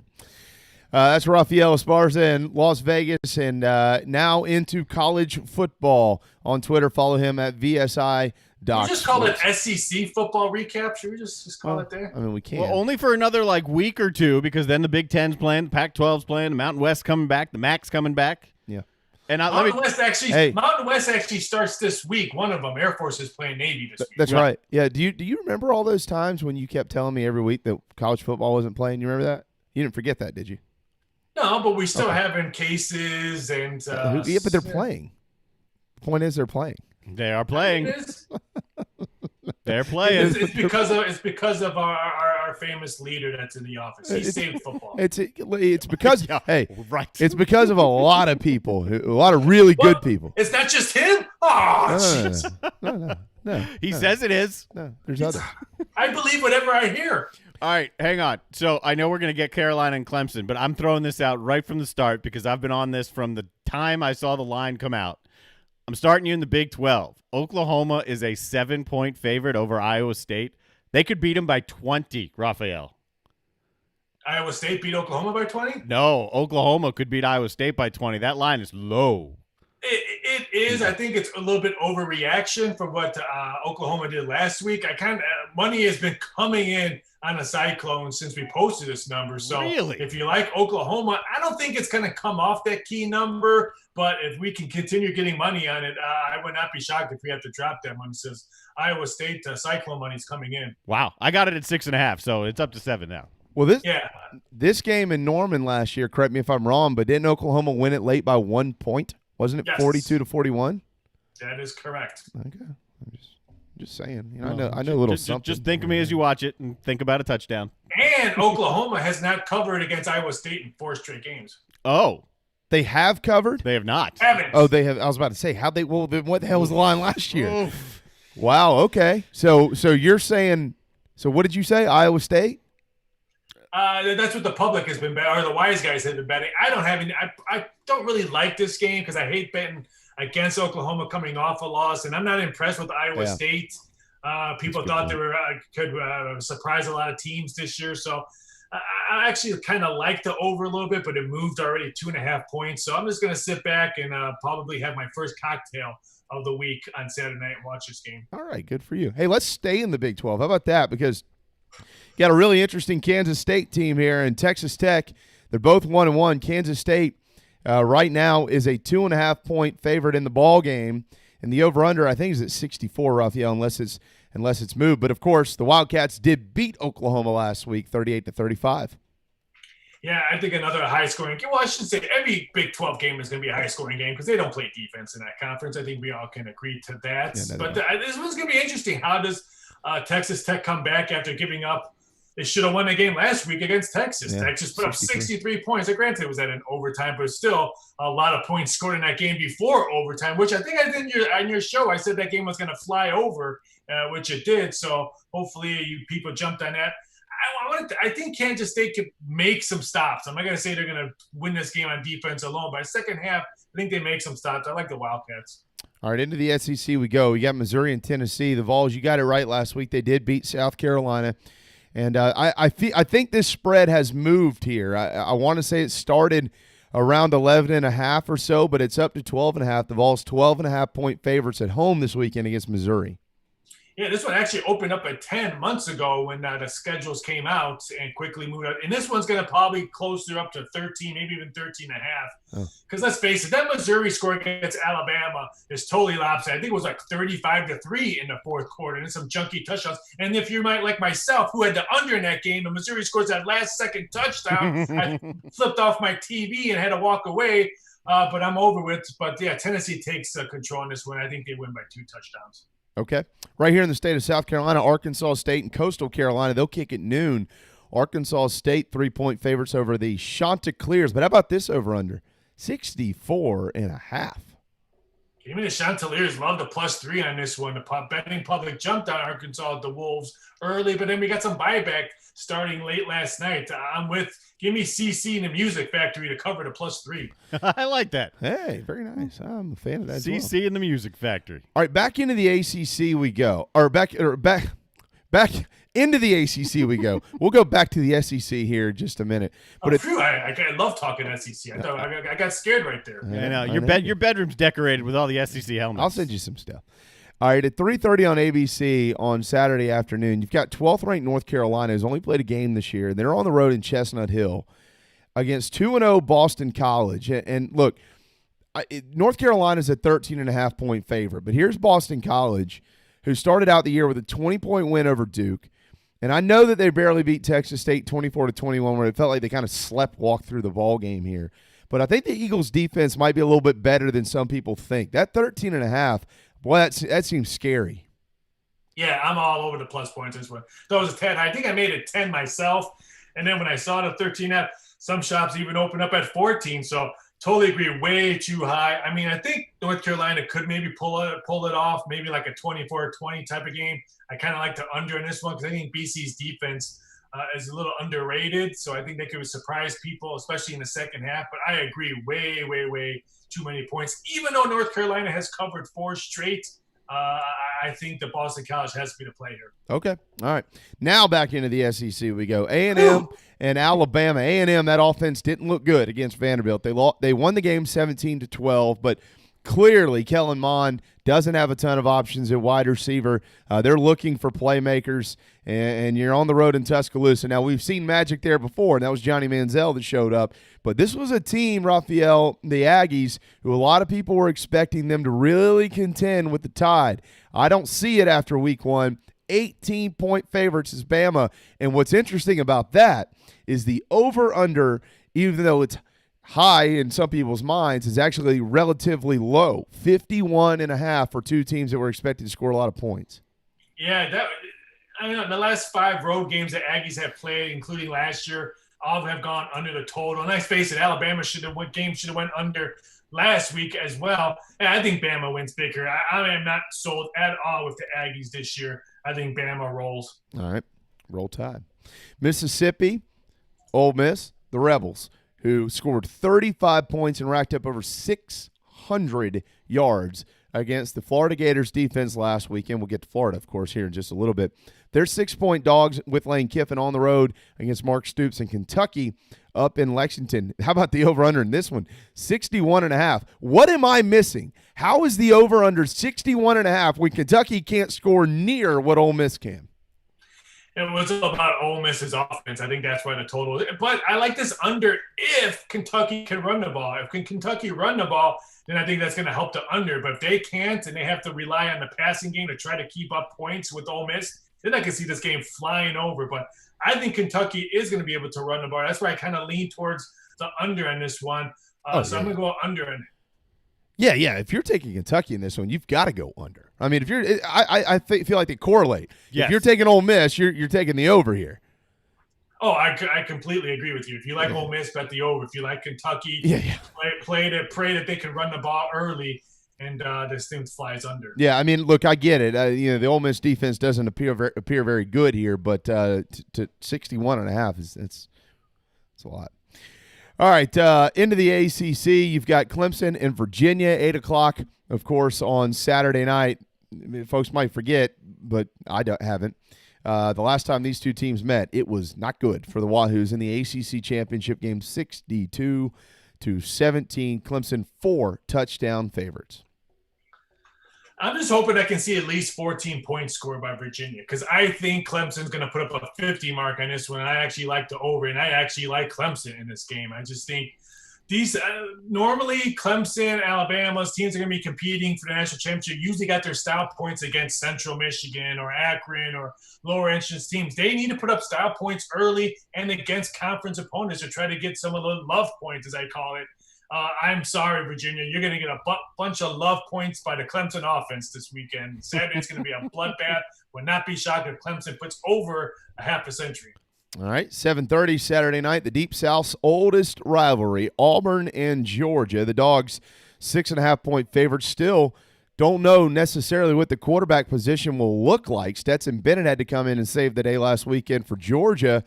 That's Rafael Esparza in Las Vegas, and now into college football on Twitter. Follow him at VSI Doc. just call it Sports. SEC football recap. Should we just call it there? I mean, we can. Well, only for another week or two, because then the Big Ten's playing, the Pac-12's playing, the Mountain West coming back, the MAC's coming back. Yeah. And Mountain West actually starts this week. One of them, Air Force, is playing Navy this week. That's right. Yeah. Do you remember all those times when you kept telling me every week that college football wasn't playing? You remember that? You didn't forget that, did you? No, but we still having cases and. Yeah, but they're playing. The point is, they're playing. They are playing. They're playing. It's because of our famous leader that's in the office. He saved football. It's because hey, right. It's because of a lot of people, a lot of really good people. It's not just him. Oh, No. He says it is. No, there's others. I believe whatever I hear. All right, hang on. So I know we're going to get Carolina and Clemson, but I'm throwing this out right from the start because I've been on this from the time I saw the line come out. I'm starting you in the Big 12. Oklahoma is a 7-point favorite over Iowa State. They could beat them by 20, Raphael. Iowa State beat Oklahoma by 20? No, Oklahoma could beat Iowa State by 20. That line is low. It is. I think it's a little bit overreaction from what Oklahoma did last week. Money has been coming in on a Cyclone since we posted this number. So really? If you like Oklahoma, I don't think it's going to come off that key number. But if we can continue getting money on it, I would not be shocked if we have to drop that one since Iowa State Cyclone money is coming in. Wow. I got it at 6.5, so it's up to 7 now. Well, this game in Norman last year, correct me if I'm wrong, but didn't Oklahoma win it late by 1 point? Wasn't it 42-41? That is correct. Okay. I'm just saying. I know a little something. Just think of me as you watch it and think about a touchdown. And Oklahoma has not covered against Iowa State in 4 straight games. Oh. They have covered? They have not. Haven't. Oh, they have. I was about to say, how'd they? Well, then what the hell was the line last year? Wow. Okay. So you're saying. So what did you say? Iowa State? That's what the public has been betting, or the wise guys have been betting. I don't have any. I don't really like this game because I hate betting against Oklahoma coming off a loss, and I'm not impressed with Iowa State. People thought they could surprise a lot of teams this year, so I actually kind of like the over a little bit, but it moved already 2.5 points. So I'm just going to sit back and probably have my first cocktail of the week on Saturday night and watch this game. All right, good for you. Hey, let's stay in the Big 12. How about that? Because you got a really interesting Kansas State team here and Texas Tech. They're both 1-1. Kansas State right now is a 2.5-point favorite in the ball game, and the over/under I think is at 64, Raphael, unless it's moved. But of course, the Wildcats did beat Oklahoma last week, 38-35. Yeah, I think another high-scoring game. Well, I should say every Big 12 game is going to be a high-scoring game because they don't play defense in that conference. I think we all can agree to that. This one's going to be interesting. How does Texas Tech come back after giving up? They should have won the game last week against Texas. Yeah, Texas put up 63 points. Granted, it was at an overtime, but still a lot of points scored in that game before overtime, which I think I did on your show. I said that game was going to fly over, which it did. So hopefully you people jumped on that. I think Kansas State could make some stops. I'm not going to say they're going to win this game on defense alone, but second half, I think they make some stops. I like the Wildcats. All right, into the SEC we go. We got Missouri and Tennessee. The Vols, you got it right last week. They did beat South Carolina. And I think this spread has moved here. I want to say it started around 11.5 or so, but it's up to 12.5. The Vols 12.5-point favorites at home this weekend against Missouri. Yeah, this one actually opened up at 10 months ago when the schedules came out and quickly moved up. And this one's going to probably closer up to 13, maybe even 13.5. Because let's face it, that Missouri score against Alabama is totally lopsided. I think it was like 35-3 in the fourth quarter and some junky touchdowns. And if you might like myself, who had the under in that game, and Missouri scores that last-second touchdown, I flipped off my TV and had to walk away. But I'm over with. But, yeah, Tennessee takes control in this one. I think they win by 2 touchdowns. Okay. Right here in the state of South Carolina, Arkansas State and Coastal Carolina, they'll kick at noon. Arkansas State 3-point favorites over the Chanticleers. But how about this over-under? 64.5. Even the Chanticleers love the +3 on this one. The betting public jumped on Arkansas at the Wolves early, but then we got some buyback starting late last night. Give me CC and the Music Factory to cover the +3. I like that. Hey, very nice. I'm a fan of that as CC well. and the Music Factory. All right, back into the ACC we go. Back into the ACC we go. We'll go back to the SEC here in just a minute. But I love talking SEC. I got scared right there. I know. Your bedroom's decorated with all the SEC helmets. I'll send you some stuff. All right, at 3:30 on ABC on Saturday afternoon, you've got 12th-ranked North Carolina, who's only played a game this year. They're on the road in Chestnut Hill against 2-0 Boston College. And look, North Carolina's a 13.5-point favorite, but here's Boston College, who started out the year with a 20-point win over Duke. And I know that they barely beat Texas State 24-21, where it felt like they kind of walked through the ball game here. But I think the Eagles' defense might be a little bit better than some people think. That 13.5, boy, that seems scary. Yeah, I'm all over the plus points this one. That was a 10. I think I made it 10 myself. And then when I saw the 13.5, some shops even opened up at 14. So totally agree, way too high. I mean, I think North Carolina could maybe pull it off, maybe like a 24-20 type of game. I kind of like the under in this one because I think BC's defense is a little underrated. So I think they could surprise people, especially in the second half. But I agree, way, way, way too many points. Even though North Carolina has covered 4 straight, I think the Boston College has to be the play here. Okay. All right. Now back into the SEC we go. A&M and Alabama. A&M, that offense didn't look good against Vanderbilt. They won the game 17-12, but clearly Kellen Mond doesn't have a ton of options at wide receiver. They're looking for playmakers, and you're on the road in Tuscaloosa. Now, we've seen magic there before, and that was Johnny Manziel that showed up. But this was a team, Raphael, the Aggies, who a lot of people were expecting them to really contend with the Tide. I don't see it after week 1. 18-point favorites is Bama. And what's interesting about that is the over-under, even though it's high in some people's minds, is actually relatively low. 51.5 for two teams that were expected to score a lot of points. Yeah, I don't know, the last 5 road games that Aggies have played, including last year, all of them have gone under the total. And let's face it, Alabama should have went under last week as well. And I think Bama wins bigger. I am not sold at all with the Aggies this year. I think Bama rolls. All right, roll Tide. Mississippi, Ole Miss, the Rebels, who scored 35 points and racked up over 600 yards against the Florida Gators defense last weekend. We'll get to Florida, of course, here in just a little bit. They're 6-point dogs with Lane Kiffin on the road against Mark Stoops and Kentucky up in Lexington. How about the over-under in this one? 61.5. What am I missing? How is the over-under 61.5 when Kentucky can't score near what Ole Miss can? It was all about Ole Miss's offense. I think that's why the total. But I like this under if Kentucky can run the ball. If Kentucky run the ball, then I think that's going to help the under. But if they can't and they have to rely on the passing game to try to keep up points with Ole Miss, then I can see this game flying over. But I think Kentucky is going to be able to run the ball. That's why I kind of lean towards the under on this one. So I'm going to go under on it. Yeah. If you're taking Kentucky in this one, you've got to go under. I mean, if you're, I feel like they correlate. Yes. If you're taking Ole Miss, you're taking the over here. Oh, I completely agree with you. If you like Ole Miss, bet the over. If you like Kentucky, pray that they can run the ball early and this thing flies under. Yeah, I mean, look, I get it. The Ole Miss defense doesn't appear very good here, but to 61.5 it's a lot. All right, into the ACC, you've got Clemson and Virginia, 8 o'clock, of course, on Saturday night. Folks might forget, but I haven't. The last time these two teams met, it was not good for the Wahoos in the ACC championship game, 62-17. Clemson 4 touchdown favorites. I'm just hoping I can see at least 14 points scored by Virginia because I think Clemson's going to put up a 50 mark on this one. I actually like the over, and I actually like Clemson in this game. I just think these normally Clemson, Alabama's teams are going to be competing for the national championship. Usually got their style points against Central Michigan or Akron or lower entrance teams. They need to put up style points early and against conference opponents to try to get some of the love points, as I call it. I'm sorry, Virginia. You're going to get a bunch of love points by the Clemson offense this weekend. Saturday it's going to be a bloodbath. Would not be shocked if Clemson puts over a half a century. All right, 7:30 Saturday night, the Deep South's oldest rivalry, Auburn and Georgia. The Dogs, 6.5-point favorites, still don't know necessarily what the quarterback position will look like. Stetson Bennett had to come in and save the day last weekend for Georgia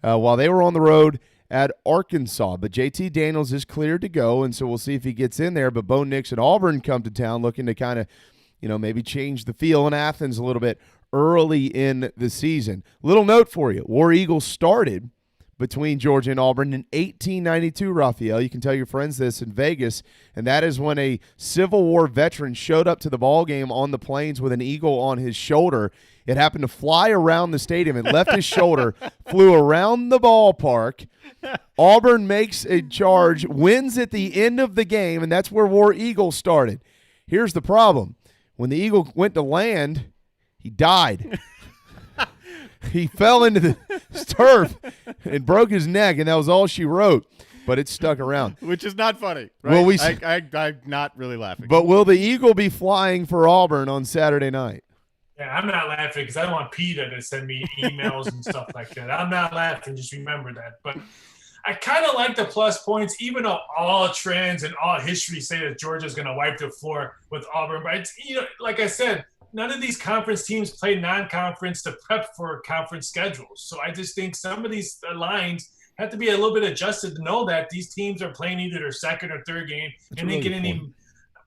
while they were on the road at Arkansas. But JT Daniels is cleared to go, and so we'll see if he gets in there. But Bo Nix and Auburn come to town looking to kind of, maybe change the feel in Athens a little bit early in the season. Little note for you, War Eagles started between Georgia and Auburn in 1892, Raphael. You can tell your friends this in Vegas, and that is when a Civil War veteran showed up to the ball game on the plains with an eagle on his shoulder. It happened to fly around the stadium. It left his shoulder, flew around the ballpark. Auburn makes a charge, wins at the end of the game, and that's where War Eagle started. Here's the problem. When the eagle went to land, he died. He fell into the turf and broke his neck, and that was all she wrote. But it stuck around. Which is not funny, right? Well, I'm not really laughing. But will the eagle be flying for Auburn on Saturday night? Yeah, I'm not laughing because I don't want PETA to send me emails and stuff like that. I'm not laughing. Just remember that. But I kind of like the plus points, even though all trends and all history say that Georgia's going to wipe the floor with Auburn. But it's, like I said, none of these conference teams play non-conference to prep for conference schedules. So I just think some of these lines have to be a little bit adjusted to know that these teams are playing either their second or third game and they get any,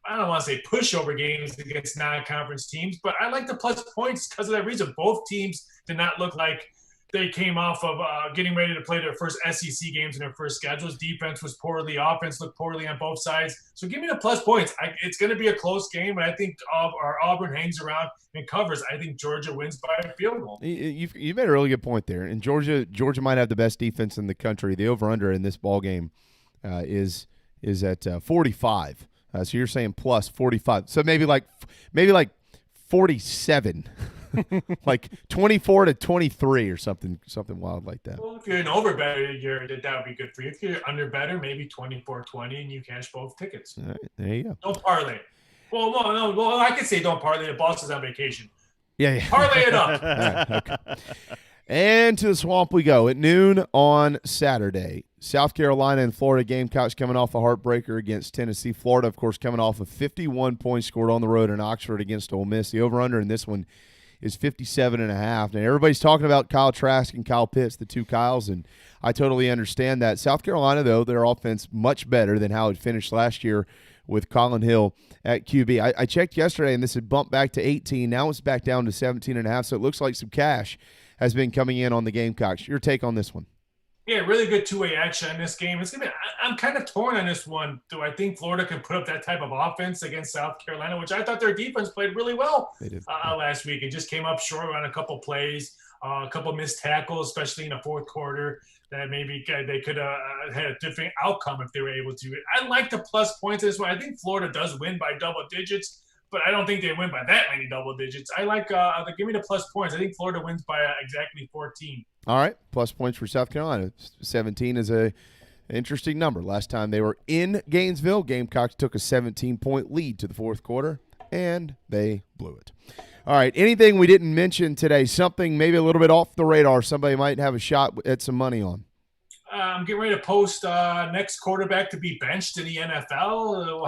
I don't want to say pushover games against non-conference teams, but I like the plus points because of that reason. Both teams did not look like they came off of getting ready to play their first SEC games in their first schedules. Defense was poorly. Offense looked poorly on both sides. So give me the plus points. It's going to be a close game, and I think our Auburn hangs around and covers. I think Georgia wins by a field goal. You made a really good point there. And Georgia might have the best defense in the country. The over-under in this ball game is at 45. So you're saying plus 45. So maybe like 47. Like 24-23 or something wild like that. Well, if you're an over better, that would be good for you. If you're under better, maybe 24-20 and you cash both tickets. All right, there you go. Don't parlay. Well, no. Well, I could say don't parlay. The boss is on vacation. Yeah. Parlay it up. All right, okay. And to the swamp we go at noon on Saturday. South Carolina and Florida Gamecocks coming off a heartbreaker against Tennessee. Florida, of course, coming off of 51 points scored on the road in Oxford against Ole Miss. The over-under in this one is 57.5. Now, everybody's talking about Kyle Trask and Kyle Pitts, the two Kyles, and I totally understand that. South Carolina, though, their offense much better than how it finished last year with Colin Hill at QB. I checked yesterday, and this had bumped back to 18. Now it's back down to 17.5, so it looks like some cash has been coming in on the Gamecocks. Your take on this one? Yeah, really good two-way action in this game. I'm kind of torn on this one. Do I think Florida can put up that type of offense against South Carolina, which I thought their defense played really well last week. It just came up short on a couple plays, a couple missed tackles, especially in the fourth quarter, that maybe they could have had a different outcome if they were able to. I like the plus points in this one. I think Florida does win by double digits, but I don't think they win by that many double digits. I like give me the plus points. I think Florida wins by exactly 14. All right, plus points for South Carolina. 17 is a interesting number. Last time they were in Gainesville, Gamecocks took a 17-point lead to the fourth quarter, and they blew it. All right, anything we didn't mention today, something maybe a little bit off the radar, somebody might have a shot at some money on? I'm getting ready to post next quarterback to be benched in the NFL.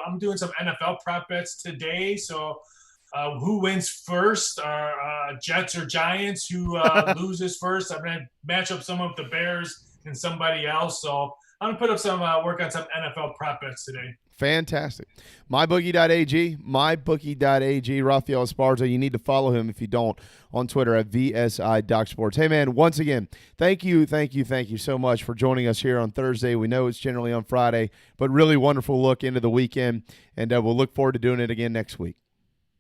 I'm doing some NFL prop bets today, so who wins first? Jets or Giants? Who loses first? I'm going to match up some of the Bears and somebody else. So I'm going to put up some work on some NFL prop bets today. Fantastic. MyBookie.ag, Raphael Esparza. You need to follow him if you don't on Twitter at VSI.Sports. Hey, man, once again, thank you so much for joining us here on Thursday. We know it's generally on Friday, but really wonderful look into the weekend, and we'll look forward to doing it again next week.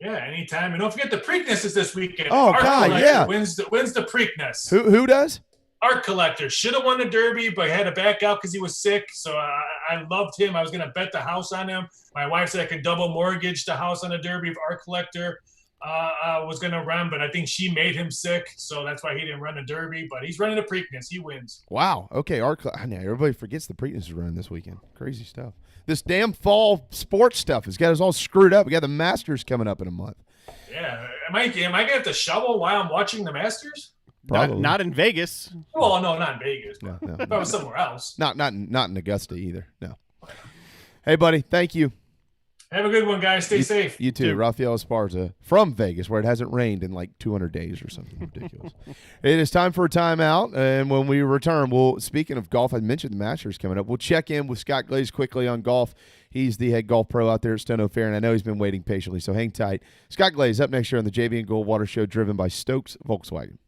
Yeah, anytime. And don't forget the Preakness is this weekend. Oh, God, yeah. Wins the Preakness. Who does? Art Collector. Should have won the Derby, but had to back out because he was sick. So I loved him. I was going to bet the house on him. My wife said I could double mortgage the house on the Derby if Art Collector was going to run, but I think she made him sick, so that's why he didn't run the Derby. But he's running the Preakness. He wins. Wow. Okay, Art Collector. Everybody forgets the Preakness is running this weekend. Crazy stuff. This damn fall sports stuff has got us all screwed up. We got the Masters coming up in a month. Yeah. Am I going to have to shovel while I'm watching the Masters? Not in Vegas. Well, no, not in Vegas. No. If I was somewhere else. Not in Augusta either. No. Hey, buddy. Thank you. Have a good one, guys. Stay safe. You too. Raphael Esparza from Vegas, where it hasn't rained in like 200 days or something ridiculous. It is time for a timeout, and when we return, speaking of golf, I mentioned the Masters coming up. We'll check in with Scott Glaze quickly on golf. He's the head golf pro out there at Stono Fair, and I know he's been waiting patiently, so hang tight. Scott Glaze up next year on the JV and Goldwater Show, driven by Stokes Volkswagen.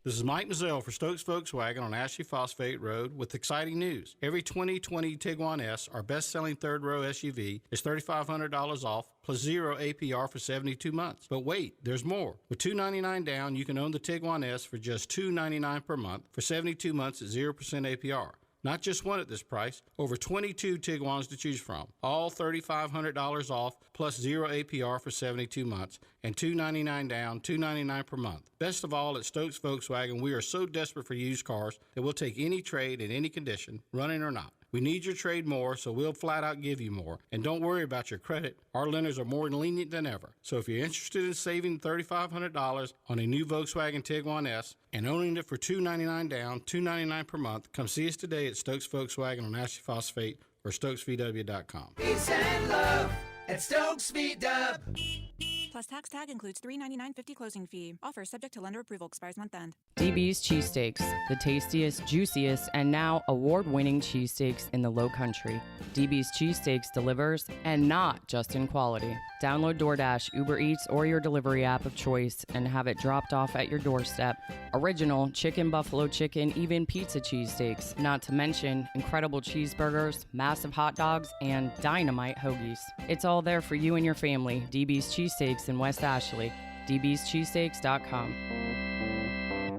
This is Mike Mazzell for Stokes Volkswagen on Ashley Phosphate Road with exciting news. Every 2020 Tiguan S, our best-selling third-row SUV, is $3,500 off plus 0 APR for 72 months. But wait, there's more. With $299 down, you can own the Tiguan S for just $299 per month for 72 months at 0% APR. Not just one at this price, over 22 Tiguans to choose from. All $3,500 off plus 0 APR for 72 months and $299 down, $299 per month. Best of all, at Stokes Volkswagen, we are so desperate for used cars that we'll take any trade in any condition, running or not. We need your trade more, so we'll flat out give you more. And don't worry about your credit. Our lenders are more lenient than ever. So if you're interested in saving $3,500 on a new Volkswagen Tiguan S and owning it for $299 down, $299 per month, come see us today at Stokes Volkswagen on Ashley Phosphate or StokesVW.com. Peace and love at Stokes VW. Plus tax tag includes $399.50 closing fee. Offer subject to lender approval. Expires month end. DB's Cheesesteaks, the tastiest, juiciest, and now award-winning cheesesteaks in the Low Country. DB's Cheesesteaks delivers, and not just in quality. Download DoorDash, Uber Eats, or your delivery app of choice and have it dropped off at your doorstep. Original chicken, buffalo chicken, even pizza cheesesteaks. Not to mention incredible cheeseburgers, massive hot dogs, and dynamite hoagies. It's all there for you and your family. DB's Cheesesteaks in West Ashley. dbscheesesteaks.com.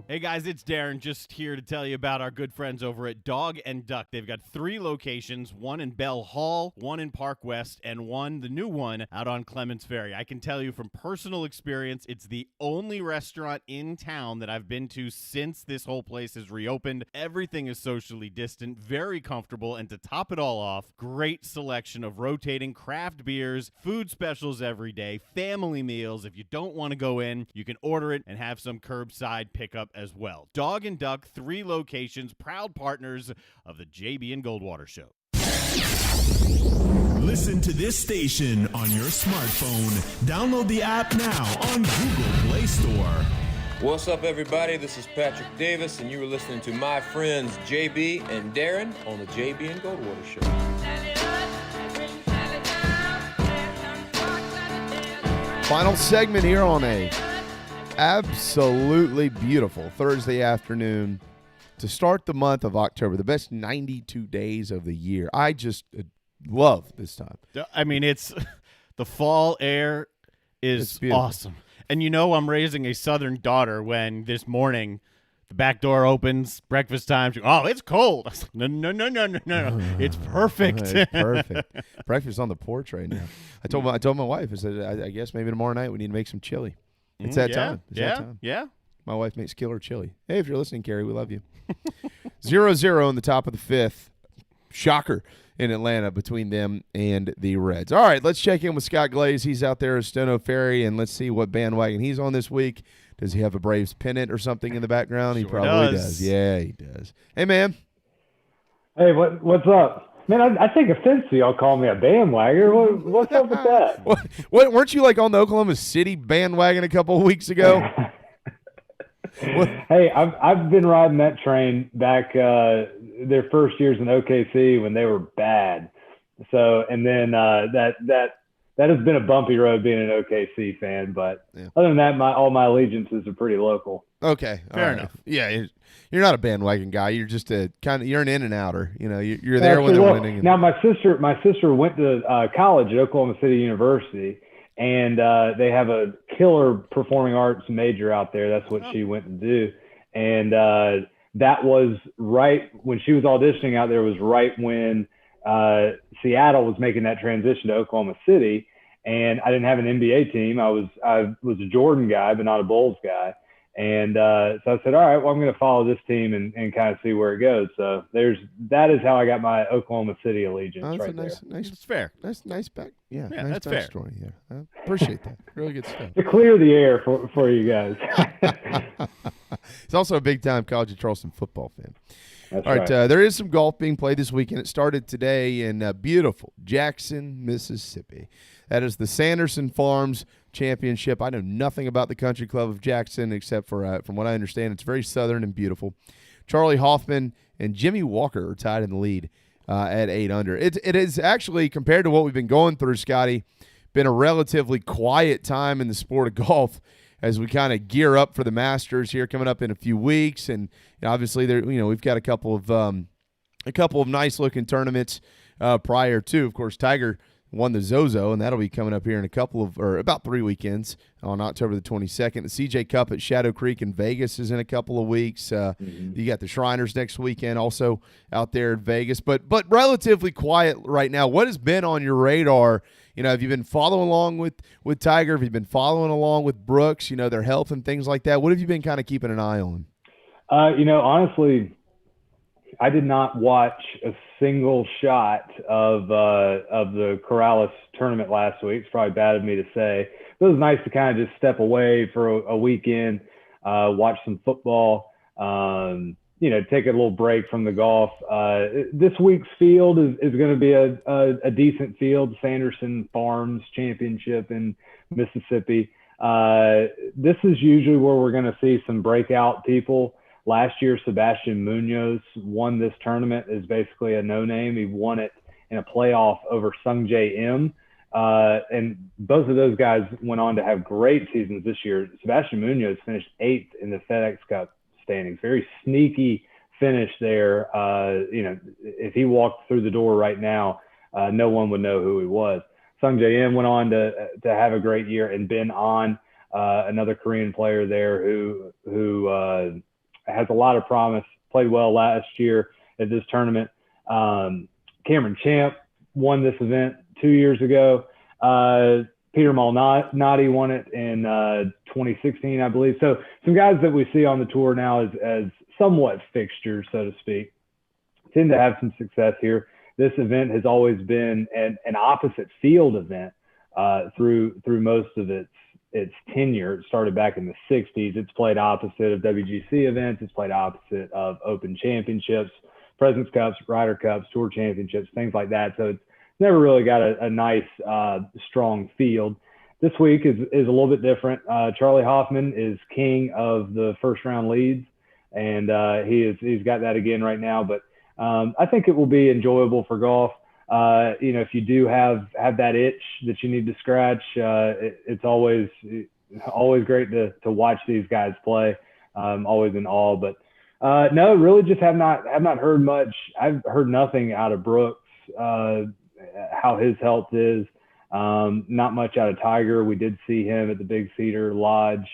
Hey guys, it's Darren, just here to tell you about our good friends over at Dog and Duck. They've got 3 locations, one in Bell Hall, one in Park West, and one, the new one, out on Clements Ferry. I can tell you from personal experience, it's the only restaurant in town that I've been to since this whole place has reopened. Everything is socially distant, very comfortable, and to top it all off, great selection of rotating craft beers, food specials every day, family meals. If you don't want to go in, you can order it and have some curbside pickup as well. Dog and Duck, 3 locations, proud partners of the JB and Goldwater Show. Listen to this station on your smartphone. Download the app now on Google Play Store. What's up, everybody? This is Patrick Davis, and you are listening to my friends JB and Darren on the JB and Goldwater Show. Final segment here on a absolutely beautiful Thursday afternoon to start the month of October, the best 92 days of the year. I just love this time. I mean, it's the fall air is awesome. And you know I'm raising a southern daughter when this morning the back door opens, breakfast time. She goes, oh, it's cold. I was like, no. It's perfect. It's perfect. Breakfast on the porch right now. I told my wife, I said, I guess maybe tomorrow night we need to make some chili. It's that time. It's that time. Yeah. My wife makes killer chili. Hey, if you're listening, Carrie, we love you. 0-0 in the top of the 5th. Shocker in Atlanta between them and the Reds. All right, let's check in with Scott Glaze. He's out there at Stono Ferry, and let's see what bandwagon he's on this week. Does he have a Braves pennant or something in the background? He probably does. Yeah, he does. Hey, man. Hey, what's up? Man, I take offense to y'all calling me a bandwagoner. What's up with that? What, weren't you like on the Oklahoma City bandwagon a couple of weeks ago? Hey, I've been riding that train back their first years in OKC when they were bad. So, and then that has been a bumpy road being an OKC fan. But other than that, all my allegiances are pretty local. Okay, fair enough. Yeah, you're not a bandwagon guy. You're just you're an in and outer. You know, you're there when they're winning. Now, my sister went to college at Oklahoma City University, and they have a killer performing arts major out there. That's what she went to do, and that was right when she was auditioning out there. Was right when Seattle was making that transition to Oklahoma City, and I didn't have an NBA team. I was a Jordan guy, but not a Bulls guy. And so I said, all right, well, I'm going to follow this team and kind of see where it goes. So that is how I got my Oklahoma City allegiance. Oh, right nice, there. It's fair. That's nice back. Yeah, nice that's fair. Story. Yeah, I appreciate that. Really good stuff. To clear the air for you guys. He's also a big time College of Charleston football fan. That's all right, there is some golf being played this weekend. It started today in beautiful Jackson, Mississippi. That is the Sanderson Farms Championship. I know nothing about the Country Club of Jackson except for, from what I understand, it's very southern and beautiful. Charlie Hoffman and Jimmy Walker are tied in the lead at 8 under. It is actually, compared to what we've been going through, Scotty, been a relatively quiet time in the sport of golf. as we kind of gear up for the Masters here coming up in a few weeks. And obviously, we've got a couple of nice looking tournaments prior to. Of course, Tiger won the Zozo, and that'll be coming up here in about 3 weekends on October the 22nd. The CJ Cup at Shadow Creek in Vegas is in a couple of weeks. You got the Shriners next weekend also out there in Vegas, but relatively quiet right now. What has been on your radar? Have you been following along with Tiger? Have you been following along with Brooks, their health and things like that? What have you been kind of keeping an eye on? Honestly, I did not watch a single shot of the Corrales tournament last week. It's probably bad of me to say. But it was nice to kind of just step away for a weekend, watch some football, take a little break from the golf. This week's field is going to be a decent field, Sanderson Farms Championship in Mississippi. This is usually where we're going to see some breakout people. Last year, Sebastian Munoz won this tournament as basically a no-name. He won it in a playoff over Sungjae Im. And both of those guys went on to have great seasons this year. Sebastian Munoz finished 8th in the FedEx Cup standings. Very sneaky finish there. If he walked through the door right now, no one would know who he was. Sungjae Im went on to have a great year, and Ben An, another Korean player there who has a lot of promise, played well last year at this tournament. Cameron Champ won this event 2 years ago. Peter Malnati won it in 2016, I believe. So some guys that we see on the tour now as somewhat fixtures, so to speak, tend to have some success here. This event has always been an opposite field event through most of its tenure. It started back in the 60s. It's played opposite of WGC events. It's played opposite of Open Championships, Presidents Cups, Ryder Cups, Tour Championships, things like that. So it's never really got a nice, strong field. This week is a little bit different. Charlie Hoffman is king of the first round leads, and he's got that again right now. But I think it will be enjoyable for golf. If you do have that itch that you need to scratch, it's always great to watch these guys play. Always in awe, but no, really just have not heard much. I've heard nothing out of Brooks, how his health is. Not much out of Tiger. We did see him at the Big Cedar Lodge.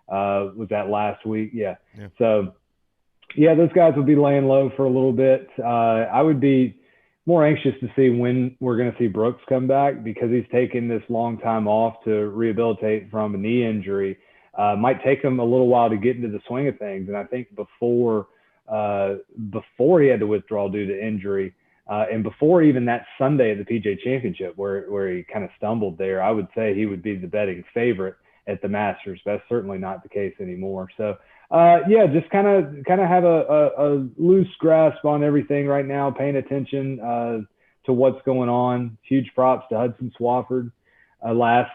Was that last week? Yeah. So yeah, those guys will be laying low for a little bit. I would be more anxious to see when we're going to see Brooks come back, because he's taken this long time off to rehabilitate from a knee injury. Might take him a little while to get into the swing of things. And I think before he had to withdraw due to injury, and before even that Sunday at the PGA Championship where he kind of stumbled there, I would say he would be the betting favorite at the Masters. That's certainly not the case anymore. So just kind of have a loose grasp on everything right now, paying attention to what's going on. Huge props to Hudson Swafford last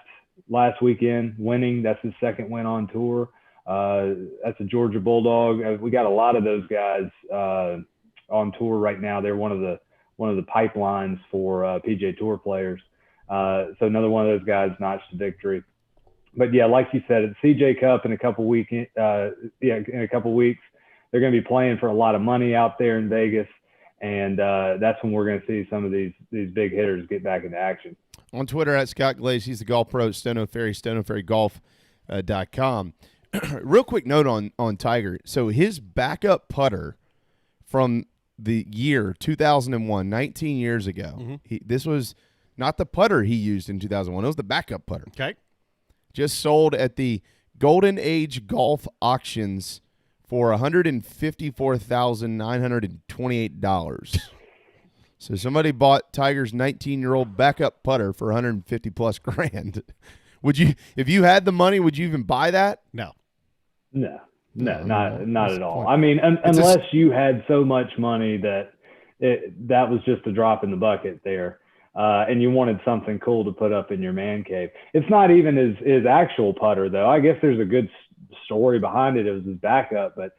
weekend, winning. That's his second win on tour. That's a Georgia Bulldog. We got a lot of those guys on tour right now. They're one of the pipelines for PGA Tour players. So another one of those guys notched a victory. But yeah, like you said, at the CJ Cup in a couple weeks, they're going to be playing for a lot of money out there in Vegas, and that's when we're going to see some of these big hitters get back into action. On Twitter at Scott Glaze, he's the golf pro at Stono Ferry, StonoFerryGolf.com. Real quick note on Tiger. So his backup putter from the year 2001, 19 years ago. This was not the putter he used in 2001. It was the backup putter. Okay. Just sold at the Golden Age Golf Auctions for $154,928. So somebody bought Tiger's 19-year-old backup putter for $150+ grand. Would you, if you had the money, would you even buy that? No. No, not at all. I mean, unless you had so much money that that was just a drop in the bucket there. And you wanted something cool to put up in your man cave. It's not even his actual putter, though. I guess there's a good story behind it. It was his backup, but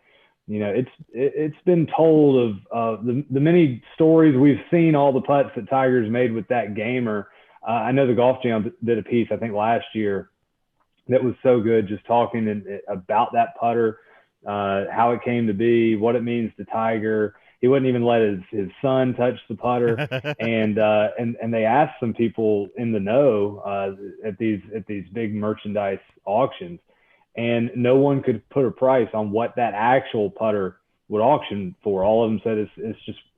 it's been told of the many stories we've seen, all the putts that Tiger's made with that gamer. I know the Golf Jam did a piece, I think last year, that was so good, just talking about that putter, how it came to be, what it means to Tiger. He wouldn't even let his son touch the putter, and they asked some people in the know at these big merchandise auctions, and no one could put a price on what that actual putter would auction for. All of them said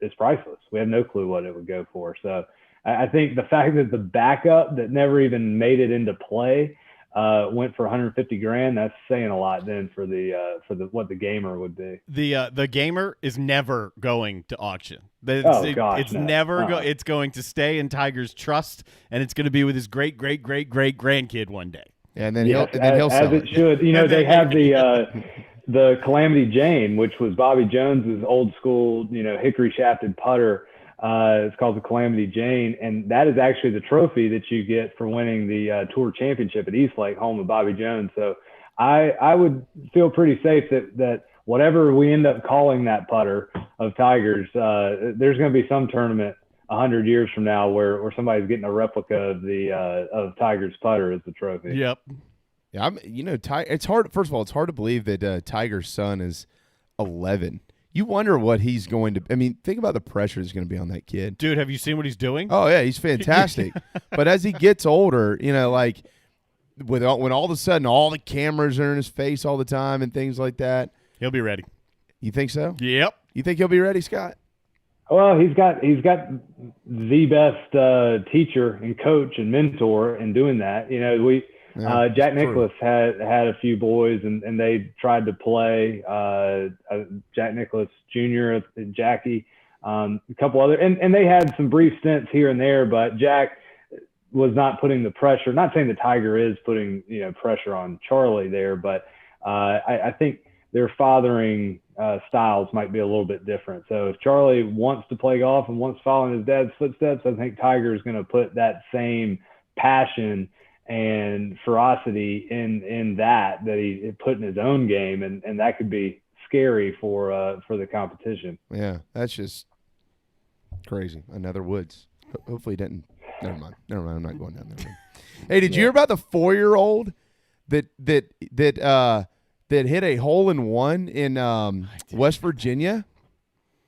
it's priceless. We have no clue what it would go for. So I think the fact that the backup that never even made it into play went for $150,000. That's saying a lot then for the what the gamer would be. The gamer is never going to auction. It's never it's going to stay in Tiger's trust, and it's going to be with his great grandkid one day. And then he'll sell it should. They have the Calamity Jane, which was Bobby Jones's old school, hickory shafted putter. It's called the Calamity Jane, and that is actually the trophy that you get for winning the Tour Championship at Eastlake, home of Bobby Jones. So I would feel pretty safe that whatever we end up calling that putter of Tiger's, there's going to be some tournament 100 years from now where somebody's getting a replica of Tiger's putter as the trophy. Yep. Yeah, it's hard. First of all, it's hard to believe that Tiger's son is 11. You wonder what he's going to – I mean, think about the pressure that's going to be on that kid. Dude, have you seen what he's doing? Oh, yeah, he's fantastic. But as he gets older, when all of a sudden all the cameras are in his face all the time and things like that. He'll be ready. You think so? Yep. You think he'll be ready, Scott? Well, he's got the best teacher and coach and mentor in doing that. Jack Nicklaus had a few boys, and they tried to play. Jack Nicklaus Jr., Jackie, a couple other, and they had some brief stints here and there. But Jack was not putting the pressure. Not saying the Tiger is putting pressure on Charlie there, but I think their fathering styles might be a little bit different. So if Charlie wants to play golf and wants to follow in his dad's footsteps, I think Tiger is going to put that same passion and ferocity in that he put in his own game, and that could be scary for the competition. Yeah, that's just crazy. Another Woods. Hopefully he didn't. Never mind. I'm not going down there. Hey, did you hear about the 4-year-old that hit a hole-in-one in West Virginia?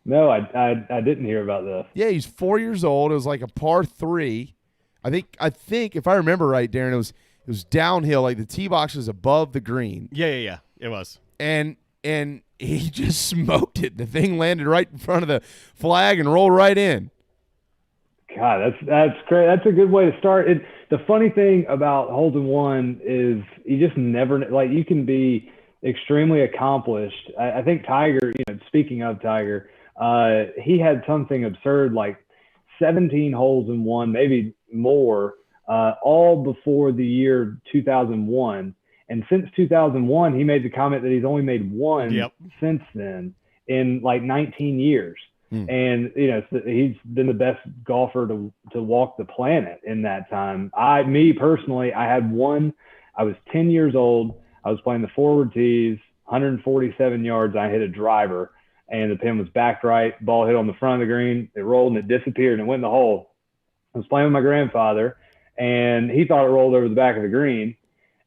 No, I didn't hear about this. Yeah, he's 4 years old. It was like a par 3. I think if I remember right, Darren, it was downhill, like the tee box was above the green. Yeah. It was. And he just smoked it. The thing landed right in front of the flag and rolled right in. God, that's great. That's a good way to start. The funny thing about hole-in-one is you just never you can be extremely accomplished. I think Tiger. Speaking of Tiger, he had something absurd like 17 holes in one, maybe more, all before the year 2001. And since 2001, he made the comment that he's only made one since then in like 19 years. And, he's been the best golfer to walk the planet in that time. Me personally, I had one. I was 10 years old. I was playing the forward tees, 147 yards. I hit a driver, and the pin was backed right. Ball hit on the front of the green. It rolled and it disappeared and went in the hole. I was playing with my grandfather, and he thought it rolled over the back of the green.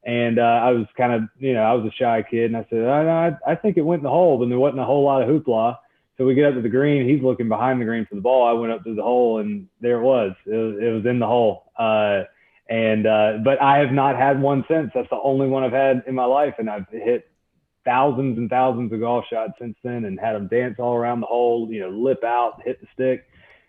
And I was kind of, I was a shy kid, and I said, I think it went in the hole, but there wasn't a whole lot of hoopla. So we get up to the green. He's looking behind the green for the ball. I went up to the hole, and there it was. It was in the hole. But I have not had one since. That's the only one I've had in my life, and I've hit thousands and thousands of golf shots since then and had them dance all around the hole, lip out, hit the stick.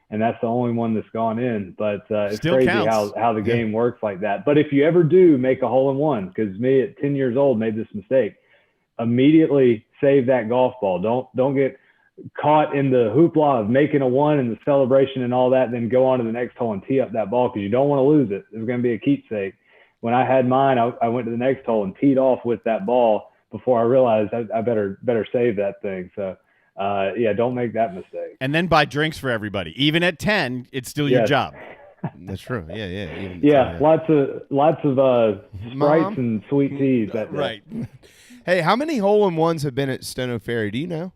And that's the only one that's gone in. But it's Still crazy counts. how the game works like that. But if you ever do make a hole-in-one, because me at 10 years old made this mistake, immediately save that golf ball. Don't get caught in the hoopla of making a one and the celebration and all that, then go on to the next hole and tee up that ball because you don't want to lose it. There's going to be a keepsake. When I had mine, I went to the next hole and teed off with that ball before I realized I better save that thing. So, don't make that mistake. And then buy drinks for everybody. Even at 10, it's still your job. That's true. Yeah. Lots of Sprites and sweet teas that day. Right. Hey, how many hole-in-ones have been at Stono Ferry? Do you know?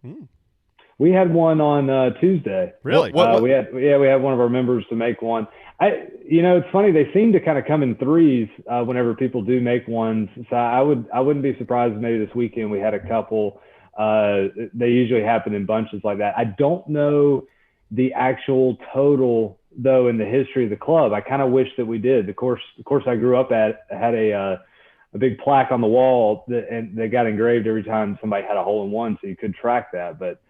We had one on Tuesday. Really? We had one of our members to make one. It's funny. They seem to kind of come in threes whenever people do make ones. So I wouldn't be surprised if maybe this weekend we had a couple. They usually happen in bunches like that. I don't know the actual total though in the history of the club. I kind of wish that we did. The course I grew up at had a big plaque on the wall and they got engraved every time somebody had a hole in one, so you could track that. But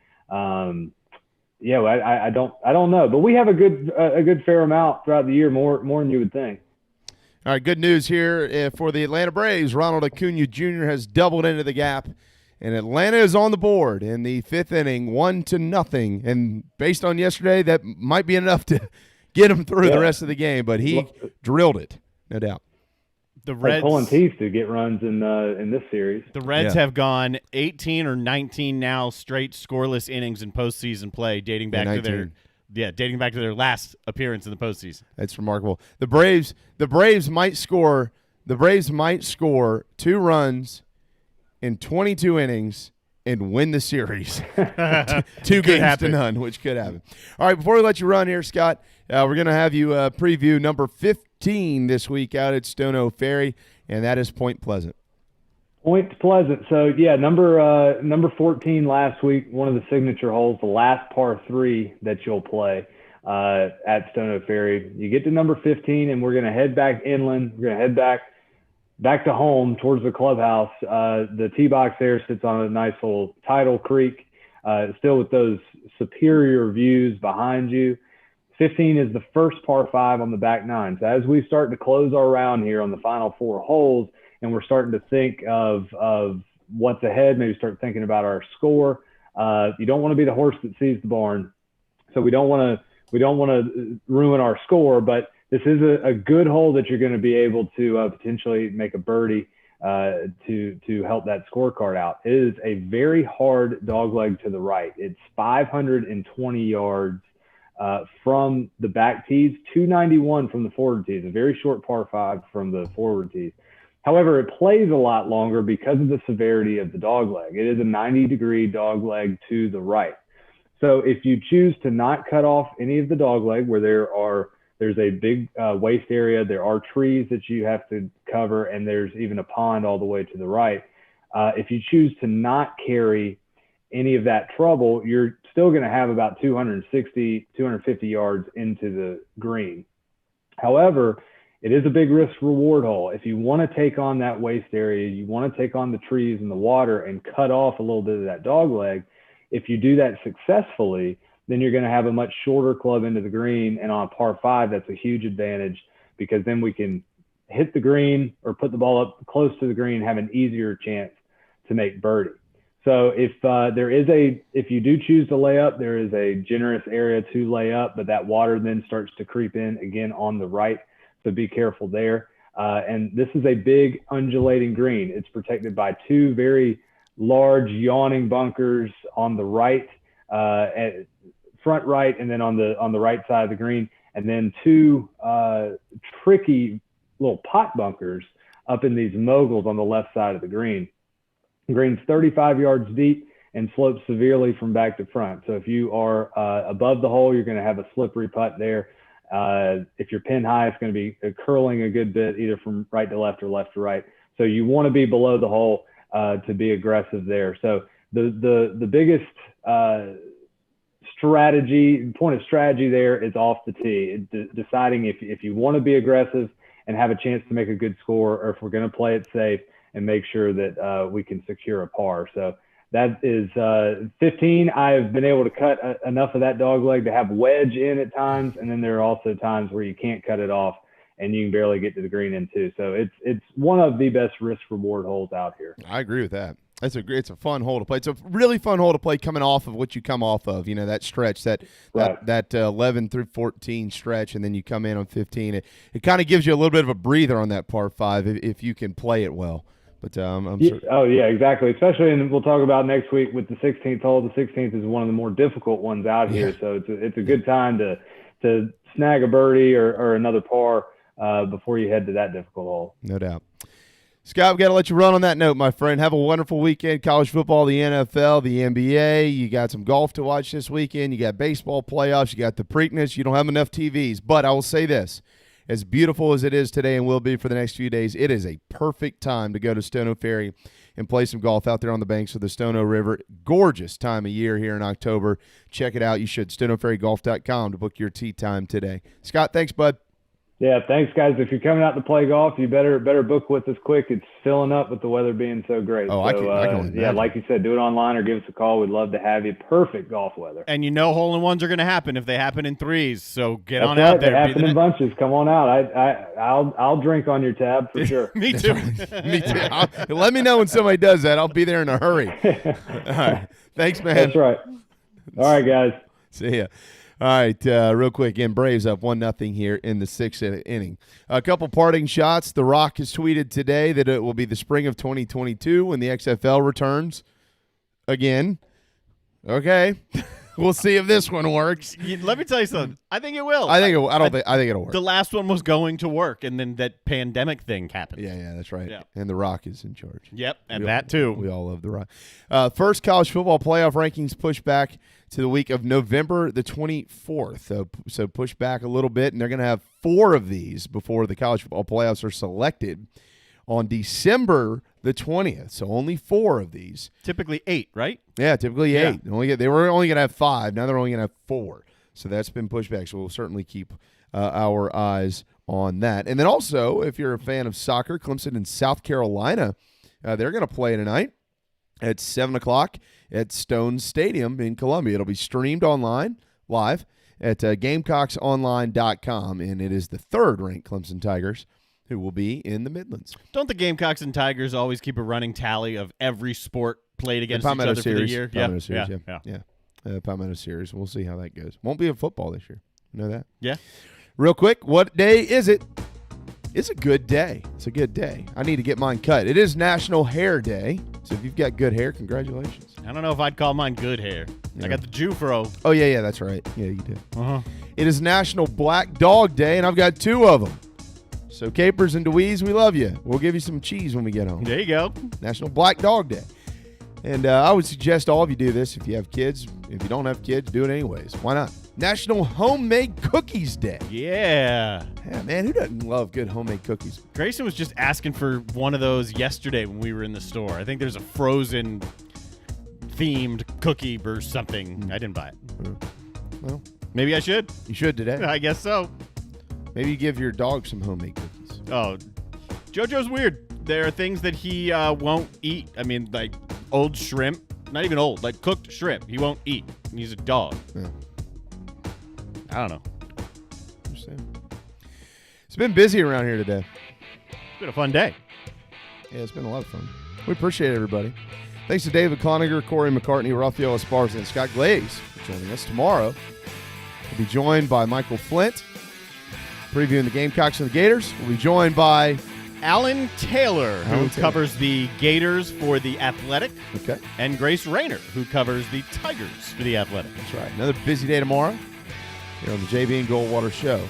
yeah, I don't know, but we have a good fair amount throughout the year, more than you would think. All right, good news here for the Atlanta Braves. Ronald Acuna Jr. has doubled into the gap, and Atlanta is on the board in the 5th inning, 1-0. And based on yesterday, that might be enough to get him through the rest of the game, but he drilled it, no doubt. The Reds pulling teeth to get runs in this series. The Reds have gone 18 or 19 now straight scoreless innings in postseason play, dating back to their last appearance in the postseason. That's remarkable. The Braves might score 2 runs in 22 innings and win the series. 2 games to none, which could happen. All right, before we let you run here, Scott, we're going to have you preview number 15 this week out at Stono Ferry, and that is Point Pleasant. Point Pleasant. So, yeah, number 14 last week, one of the signature holes, the last par 3 that you'll play at Stono Ferry. You get to number 15, and we're going to head back inland. We're going to head back to home towards the clubhouse. The tee box there sits on a nice little tidal creek, still with those superior views behind you. 15 is the first par 5 on the back 9. So as we start to close our round here on the final 4 holes, and we're starting to think of what's ahead, maybe start thinking about our score. You don't want to be the horse that sees the barn, so we don't want to ruin our score. But this is a good hole that you're going to be able to potentially make a birdie to help that scorecard out. It is a very hard dogleg to the right. It's 520 yards from the back tees, 291 from the forward tees, a very short par 5 from the forward tees. However, it plays a lot longer because of the severity of the dogleg. It is a 90-degree dogleg to the right. So if you choose to not cut off any of the dogleg where there's a big waste area, there are trees that you have to cover, and there's even a pond all the way to the right. If you choose to not carry any of that trouble, you're still going to have about 260, 250 yards into the green. However, it is a big risk reward hole. If you want to take on that waste area, you want to take on the trees and the water and cut off a little bit of that dogleg. If you do that successfully, then you're going to have a much shorter club into the green. And on par 5, that's a huge advantage because then we can hit the green or put the ball up close to the green, have an easier chance to make birdie. So if you do choose to lay up, there is a generous area to lay up, but that water then starts to creep in again on the right. So be careful there. And this is a big undulating green. It's protected by 2 very large yawning bunkers on the right, front right, and then on the right side of the green, and then 2 tricky little pot bunkers up in these moguls on the left side of the green. The green's 35 yards deep and slopes severely from back to front. So if you are above the hole, you're going to have a slippery putt there. If you're pin high, it's going to be curling a good bit, either from right to left or left to right. So you want to be below the hole to be aggressive there. So the biggest point of strategy there is off the tee, deciding if you want to be aggressive and have a chance to make a good score, or if we're going to play it safe and make sure that we can secure a par. So that is 15. I've been able to cut enough of that dogleg to have wedge in at times, and then there are also times where you can't cut it off and you can barely get to the green in too. So it's one of the best risk reward holes out here. I agree with that. It's a fun hole to play. It's a really fun hole to play coming off of what you come off of. You know, that stretch, that 11 through 14 stretch, and then you come in on 15. It kind of gives you a little bit of a breather on that par 5 if you can play it well. But Oh yeah, exactly. Especially, and we'll talk about next week with the 16th hole. The 16th is one of the more difficult ones out here, so it's a good time to snag a birdie or another par before you head to that difficult hole. No doubt. Scott, we got to let you run on that note, my friend. Have a wonderful weekend. College football, the NFL, the NBA. You got some golf to watch this weekend. You got baseball playoffs. You got the Preakness. You don't have enough TVs. But I will say this. As beautiful as it is today and will be for the next few days, it is a perfect time to go to Stono Ferry and play some golf out there on the banks of the Stono River. Gorgeous time of year here in October. Check it out. You should. StonoFerryGolf.com to book your tee time today. Scott, thanks, bud. Yeah, thanks, guys. If you're coming out to play golf, you better book with us quick. It's filling up with the weather being so great. Oh, so, I can yeah, like you said, do it online or give us a call. We'd love to have you. Perfect golf weather. And hole-in-ones are going to happen if they happen in threes. So get That's on right. out there. They happen in bunches. Come on out. I'll drink on your tab for sure. Me too. Me too. Let me know when somebody does that. I'll be there in a hurry. All right. Thanks, man. That's right. All right, guys. See ya. All right, real quick. Again, Braves up 1-0 here in the sixth inning. A couple parting shots. The Rock has tweeted today that it will be the spring of 2022 when the XFL returns again. Okay. We'll see if this one works. Let me tell you something. I think it will. I think it'll work. The last one was going to work, and then that pandemic thing happened. Yeah, that's right. Yeah. And The Rock is in charge. Yep, and that too. We all love The Rock. First college football playoff rankings pushed back to the week of November the 24th. So push back a little bit, and they're going to have 4 of these before the college football playoffs are selected on December the 20th. So only 4 of these. Typically 8, right? Yeah, typically 8. Yeah. They were only going to have 5. Now they're only going to have 4. So that's been pushed back. So we'll certainly keep our eyes on that. And then also, if you're a fan of soccer, Clemson and South Carolina, they're going to play tonight at 7 o'clock at Stone Stadium in Columbia. It'll be streamed online, live, at GamecocksOnline.com. And it is the 3rd-ranked Clemson Tigers who will be in the Midlands. Don't the Gamecocks and Tigers always keep a running tally of every sport played against each Palmetto other series, for the year? Palmetto series, yeah. Palmetto series. We'll see how that goes. Won't be a football this year. You know that? Yeah. Real quick, what day is it? It's a good day. It's a good day. I need to get mine cut. It is National Hair Day. So if you've got good hair, congratulations. I don't know if I'd call mine good hair. Yeah. I got the Jufro. Oh, yeah, that's right. Yeah, you do. Uh-huh. It is National Black Dog Day, and I've got 2 of them. So Capers and Deweese, we love you. We'll give you some cheese when we get home. There you go. National Black Dog Day. And I would suggest all of you do this if you have kids. If you don't have kids, do it anyways. Why not? National Homemade Cookies Day. Yeah. Yeah, man, who doesn't love good homemade cookies? Grayson was just asking for one of those yesterday when we were in the store. I think there's a Frozen themed cookie or something. I didn't buy it. Well, maybe I should. You should today. I guess so. Maybe you give your dog some homemade cookies. Oh, JoJo's weird. There are things that he won't eat. I mean, like old shrimp. Not even old, like cooked shrimp. He won't eat. He's a dog. Yeah. I don't know. It's been busy around here today. It's been a fun day. Yeah, it's been a lot of fun. We appreciate everybody. Thanks to David Cloninger, Corey McCartney, Rafael Esparza, and Scott Glaze for joining us. Tomorrow, we'll be joined by Michael Flint, previewing the Gamecocks and the Gators. We'll be joined by Alan Taylor, who covers the Gators for The Athletic. Okay. And Grace Rayner, who covers the Tigers for The Athletic. That's right. Another busy day tomorrow here on the JB and Goldwater Show.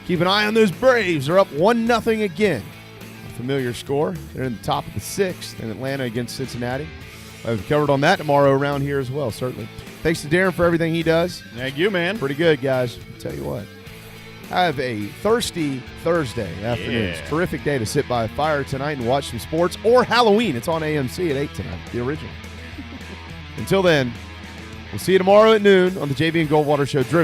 Keep an eye on those Braves. They're up 1-0 again. A familiar score. They're in the top of the 6th in Atlanta against Cincinnati. I've covered on that tomorrow around here as well, certainly. Thanks to Darren for everything he does. Thank you, man. Pretty good, guys. I'll tell you what. Have a thirsty Thursday afternoon. It's a terrific day to sit by a fire tonight and watch some sports, or Halloween. It's on AMC at 8 tonight, the original. Until then, we'll see you tomorrow at noon on the JB and Goldwater Show.